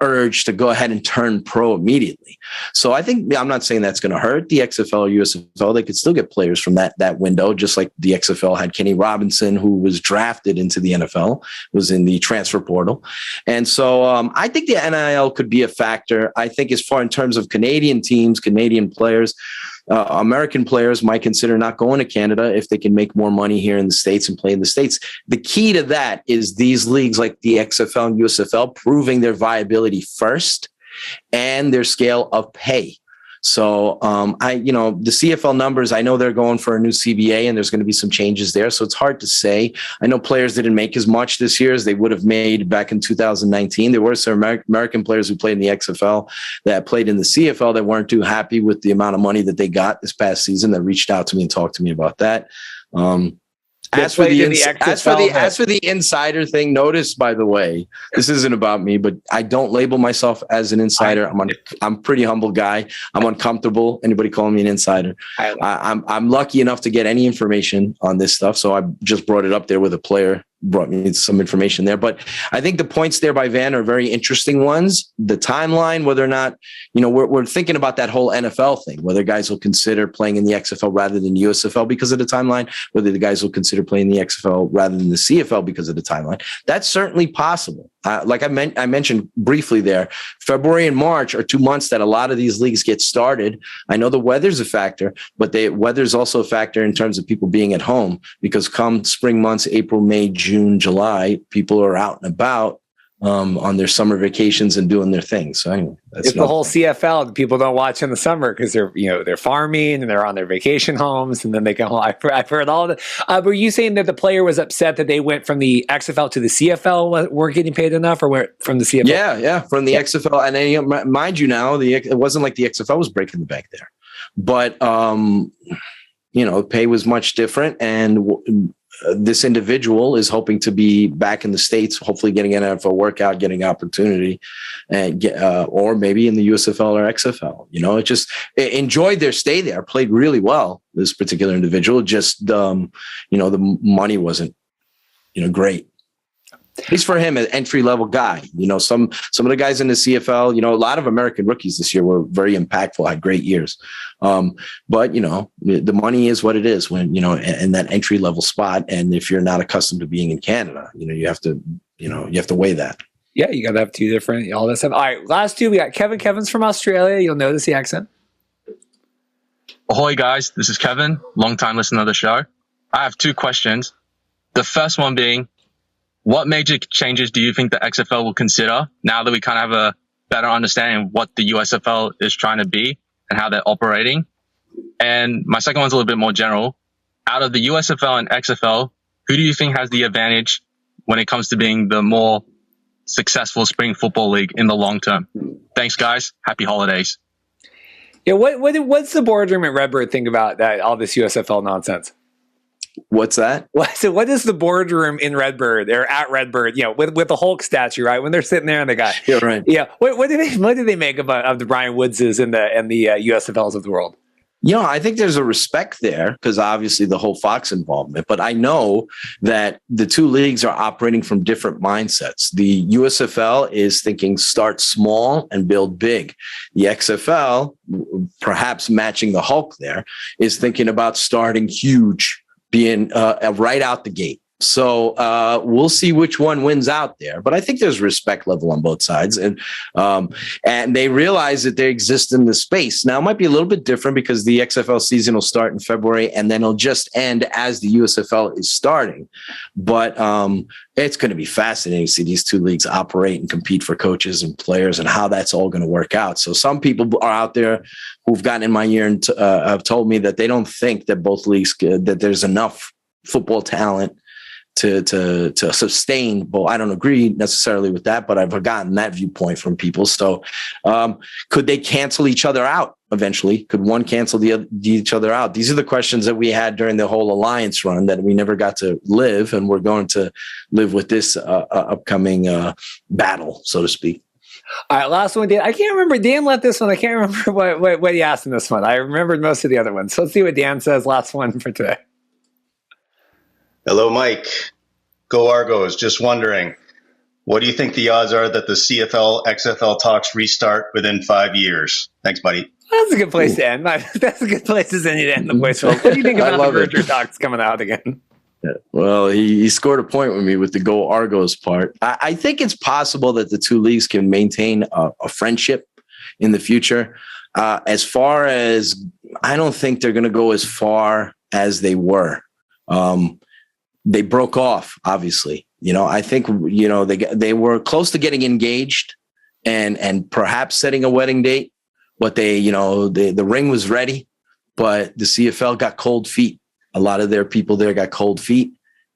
urge to go ahead and turn pro immediately. So I think, I'm not saying that's going to hurt the XFL or USFL. They could still get players from that window, just like the XFL had Kenny Robinson, who was drafted into the NFL, was in the transfer portal. And so I think the NIL could be a factor. I think as far in terms of Canadian teams, Canadian players, American players might consider not going to Canada if they can make more money here in the States and play in the States. The key to that is these leagues like the XFL and USFL proving their viability first and their scale of pay. So the CFL numbers, I know they're going for a new CBA and there's going to be some changes there. So it's hard to say. I know players didn't make as much this year as they would have made back in 2019. There were some American players who played in the XFL that played in the CFL that weren't too happy with the amount of money that they got this past season, that reached out to me and talked to me about that. As for the insider thing, notice, by the way, this isn't about me, but I don't label myself as an insider. I'm a pretty humble guy. I'm uncomfortable. Anybody calling me an insider? I'm lucky enough to get any information on this stuff. So I just brought it up there with a player, brought me some information there. But I think the points there by Van are very interesting ones. The timeline, whether or not, we're thinking about that whole NFL thing, whether guys will consider playing in the XFL rather than USFL because of the timeline, whether the guys will consider playing the XFL rather than the CFL because of the timeline. That's certainly possible. Like I mentioned briefly there, February and March are 2 months that a lot of these leagues get started. I know the weather's a factor, but weather's also a factor in terms of people being at home, because come spring months, April, May, June, July, people are out and about on their summer vacations and doing their thing. So anyway, it's the whole CFL. People don't watch in the summer because they're farming and they're on their vacation homes, and then they come home. I've heard all of that. Were you saying that the player was upset that they went from the XFL to the CFL, weren't getting paid enough, or went from the CFL? Yeah, from the XFL. And then, mind you, now it wasn't like the XFL was breaking the bank there, but pay was much different, and this individual is hoping to be back in the States, hopefully getting an NFL workout, getting opportunity, and or maybe in the USFL or XFL. It just enjoyed their stay there, played really well. This particular individual, just the money wasn't great. At least for him, an entry-level guy. Some of the guys in the CFL, a lot of American rookies this year were very impactful, had great years. But the money is what it is when, in that entry-level spot. And if you're not accustomed to being in Canada, you have to weigh that. Yeah, you got to have two different, all that stuff. All right, last two, we got Kevin. Kevin's from Australia. You'll notice the accent. Ahoy, guys. This is Kevin, long-time listener of the show. I have two questions. The first one being, what major changes do you think the XFL will consider now that we kind of have a better understanding of what the USFL is trying to be and how they're operating? And my second one's a little bit more general. Out of the USFL and XFL, who do you think has the advantage when it comes to being the more successful spring football league in the long term? Thanks, guys. Happy holidays. Yeah, what's the boardroom at Redbird think about that? All this USFL nonsense. What's that? What is the boardroom in Redbird or at Redbird? With the Hulk statue, right? When they're sitting there and the guy. Yeah, right. Yeah. What do they make of the Brian Woodses and the USFLs of the world? I think there's a respect there because obviously the whole Fox involvement, but I know that the two leagues are operating from different mindsets. The USFL is thinking start small and build big. The XFL, perhaps matching the Hulk there, is thinking about starting huge, being right out the gate. So we'll see which one wins out there. But I think there's respect level on both sides. And they realize that they exist in the space. Now, it might be a little bit different because the XFL season will start in February and then it'll just end as the USFL is starting. But it's going to be fascinating to see these two leagues operate and compete for coaches and players and how that's all going to work out. So some people are out there who've gotten in my ear and have told me that they don't think that both leagues, that there's enough football talent to sustain. Well, I don't agree necessarily with that, but I've gotten that viewpoint from people. So could they cancel each other out eventually? Could one cancel each other out? These are the questions that we had during the whole alliance run that we never got to live, and we're going to live with this upcoming battle, so to speak. All right, last one, Dan. I can't remember. Dan left this one. I can't remember what he asked in this one. I remembered most of the other ones. So let's see what Dan says. Last one for today. Hello, Mike. Go Argos. Just wondering, what do you think the odds are that the CFL-XFL talks restart within 5 years? Thanks, buddy. That's a good place to end. That's a good place to end the voicemail. What do you think about the merger talks coming out again? Well, he scored a point with me with the Go Argos part. I think it's possible that the two leagues can maintain a friendship in the future. As far as, I don't think they're going to go as far as they were. They broke off, obviously. I think, they were close to getting engaged and perhaps setting a wedding date, but the ring was ready, but the CFL got cold feet. A lot of their people there got cold feet.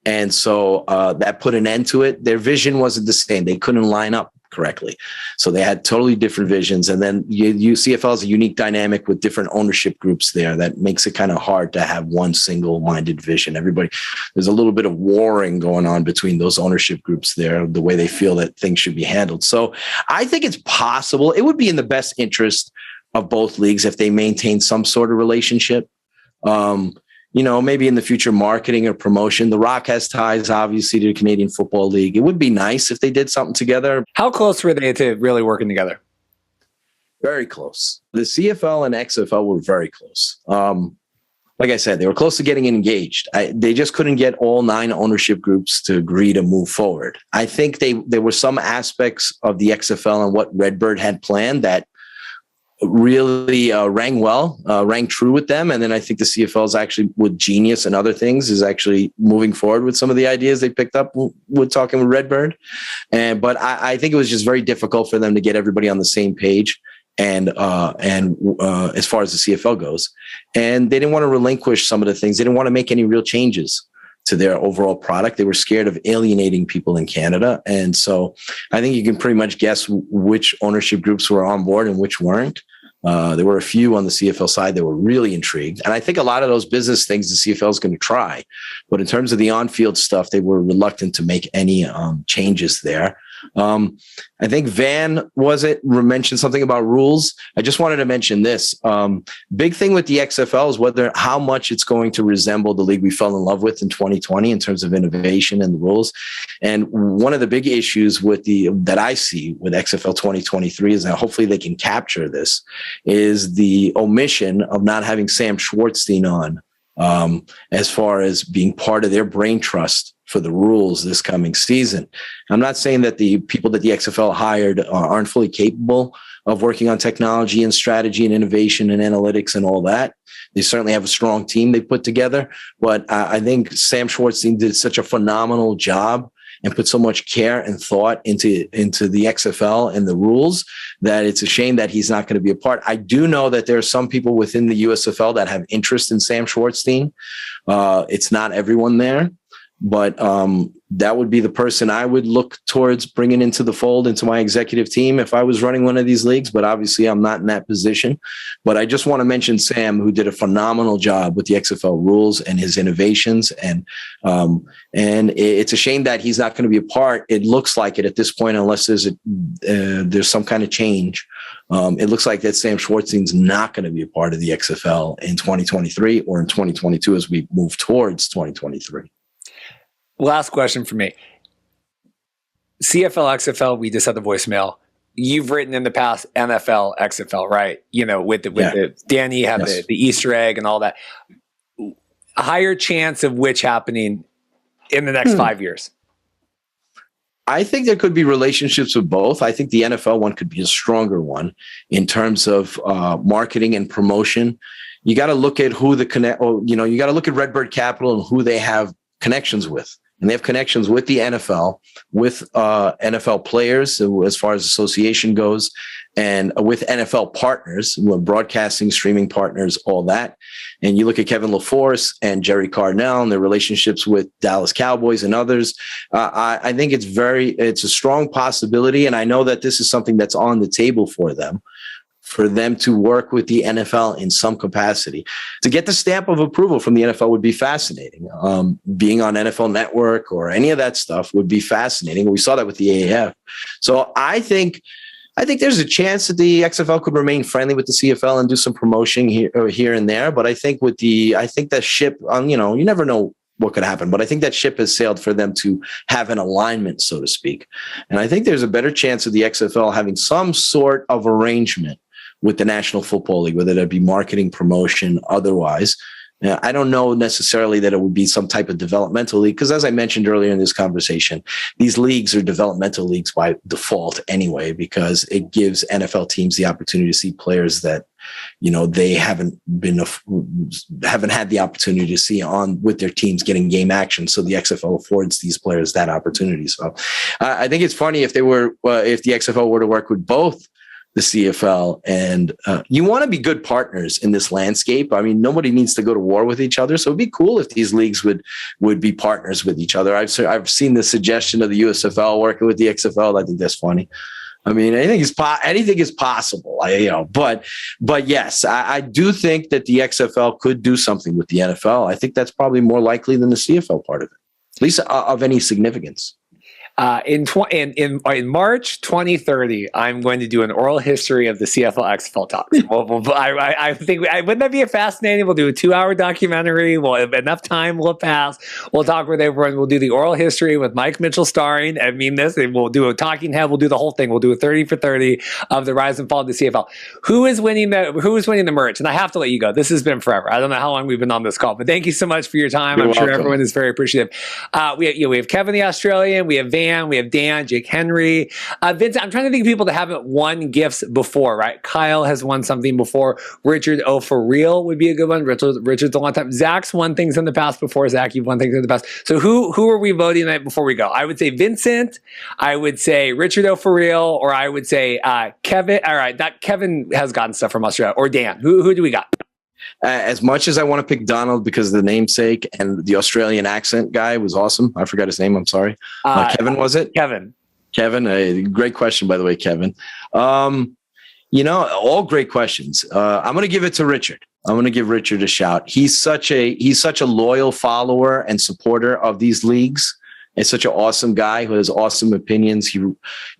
And so that put an end to it. Their vision wasn't the same. They couldn't line up correctly. So they had totally different visions. And then CFL is a unique dynamic with different ownership groups there that makes it kind of hard to have one single-minded vision. There's a little bit of warring going on between those ownership groups there, the way they feel that things should be handled. So I think it's possible. It would be in the best interest of both leagues if they maintain some sort of relationship. Maybe in the future, marketing or promotion. The Rock has ties, obviously, to the Canadian Football League. It would be nice if they did something together. How close were they to really working together? Very close. The CFL and XFL were very close. Like I said, they were close to getting engaged. They just couldn't get all 9 ownership groups to agree to move forward. I think there were some aspects of the XFL and what Redbird had planned that really rang true with them. And then I think the CFL is actually, with Genius and other things, is actually moving forward with some of the ideas they picked up with talking with Redbird. But I think it was just very difficult for them to get everybody on the same page. And as far as the CFL goes, and they didn't want to relinquish some of the things. They didn't want to make any real changes to their overall product. They were scared of alienating people in Canada. And so I think you can pretty much guess which ownership groups were on board and which weren't. There were a few on the CFL side that were really intrigued. And I think a lot of those business things the CFL is going to try. But in terms of the on-field stuff, they were reluctant to make any changes there. I think Van mentioned something about rules. I just wanted to mention this. Big thing with the XFL is how much it's going to resemble the league we fell in love with in 2020 in terms of innovation and the rules. And one of the big issues that I see with XFL 2023 is that hopefully they can capture this, is the omission of not having Sam Schwartzstein on as far as being part of their brain trust for the rules this coming season. I'm not saying that the people that the XFL hired aren't fully capable of working on technology and strategy and innovation and analytics and all that. They certainly have a strong team they put together, but I think Sam Schwartzstein did such a phenomenal job and put so much care and thought into the XFL and the rules that it's a shame that he's not going to be a part. I do know that there are some people within the USFL that have interest in Sam Schwartzstein. It's not everyone there, but that would be the person I would look towards bringing into the fold, into my executive team if I was running one of these leagues. But obviously I'm not in that position. But I just want to mention Sam, who did a phenomenal job with the XFL rules and his innovations. And it's a shame that he's not going to be a part. It looks like it at this point, unless there's some kind of change. It looks like that Sam Schwartzstein's not going to be a part of the XFL in 2023 or in 2022 as we move towards 2023. Last question for me. CFL, XFL, we just had the voicemail. You've written in the past NFL, XFL, right? With the Danny had the Easter egg and all that. A higher chance of which happening in the next 5 years? I think there could be relationships with both. I think the NFL one could be a stronger one in terms of marketing and promotion. You got to look at you got to look at Redbird Capital and who they have connections with. And they have connections with the NFL, with NFL players as far as association goes, and with NFL partners, broadcasting, streaming partners, all that. And you look at Kevin LaForce and Jerry Cardinal and their relationships with Dallas Cowboys and others. I think it's a strong possibility. And I know that this is something that's on the table for them to work with the NFL in some capacity. To get the stamp of approval from the NFL would be fascinating. Being on NFL Network or any of that stuff would be fascinating. We saw that with the AAF. So I think there's a chance that the XFL could remain friendly with the CFL and do some promotion here and there. But I think that ship, you never know what could happen. But I think that ship has sailed for them to have an alignment, so to speak. And I think there's a better chance of the XFL having some sort of arrangement with the National Football League, whether that be marketing, promotion, otherwise. I don't know necessarily that it would be some type of developmental league, because as I mentioned earlier in this conversation, these leagues are developmental leagues by default anyway, because it gives NFL teams the opportunity to see players that, they haven't had the opportunity to see on with their teams getting game action. So the XFL affords these players that opportunity. So I think it's funny if the XFL were to work with both the CFL, and you want to be good partners in this landscape. I mean, nobody needs to go to war with each other. So it'd be cool if these leagues would be partners with each other. I've seen the suggestion of the USFL working with the XFL. I think that's funny. I mean, anything is possible. But yes, I do think that the XFL could do something with the NFL. I think that's probably more likely than the CFL part of it, at least of any significance. In March 2030, I'm going to do an oral history of the CFL-XFL talks. I think wouldn't that be fascinating? We'll do a 2-hour documentary. We'll have enough time will pass. We'll talk with everyone. We'll do the oral history with Mike Mitchell starring. And we'll do a talking head. We'll do the whole thing. We'll do a 30 for 30 of the rise and fall of the CFL. Who is winning the merch? And I have to let you go. This has been forever. I don't know how long we've been on this call, but thank you so much for your time. I'm sure everyone is very appreciative. We have Kevin the Australian. We have Van. We have Dan, Jake Henry. Vincent, I'm trying to think of people that haven't won gifts before, right? Kyle has won something before. Richard, for real would be a good one. Richard's a long time. Zach's won things in the past before. Zach, you've won things in the past. So who are we voting tonight before we go? I would say Vincent. I would say Richard for real, or I would say Kevin. All right, that Kevin has gotten stuff from Australia. Or Dan. Who do we got? As much as I want to pick Donald because of the namesake and the Australian accent guy was awesome. I forgot his name. I'm sorry. Kevin, was it? Kevin, great question, by the way, Kevin. All great questions. I'm going to give it to Richard. I'm going to give Richard a shout. He's such a loyal follower and supporter of these leagues. And such an awesome guy who has awesome opinions.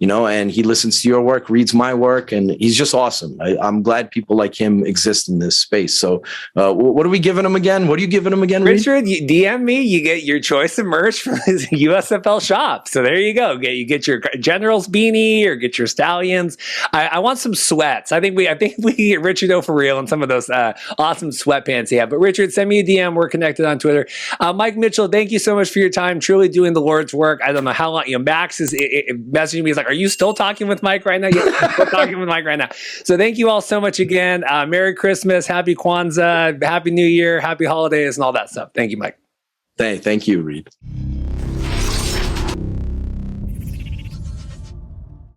And he listens to your work, reads my work, and he's just awesome. I'm glad people like him exist in this space. So, what are we giving him again? What are you giving him again, Reed? Richard? You DM me. You get your choice of merch from his USFL shop. So there you go. You get your Generals beanie or get your Stallions. I want some sweats. I think we get Richard O for real and some of those awesome sweatpants he had. But Richard, send me a DM. We're connected on Twitter. Mike Mitchell, thank you so much for your time. Truly doing the Lord's work. I don't know how long. Max is messaging me. He's like, "Are you still talking with Mike right now?" Yeah, still talking with Mike right now. So thank you all so much again. Merry Christmas, Happy Kwanzaa, Happy New Year, Happy Holidays, and all that stuff. Thank you, Mike. Thank you, Reed.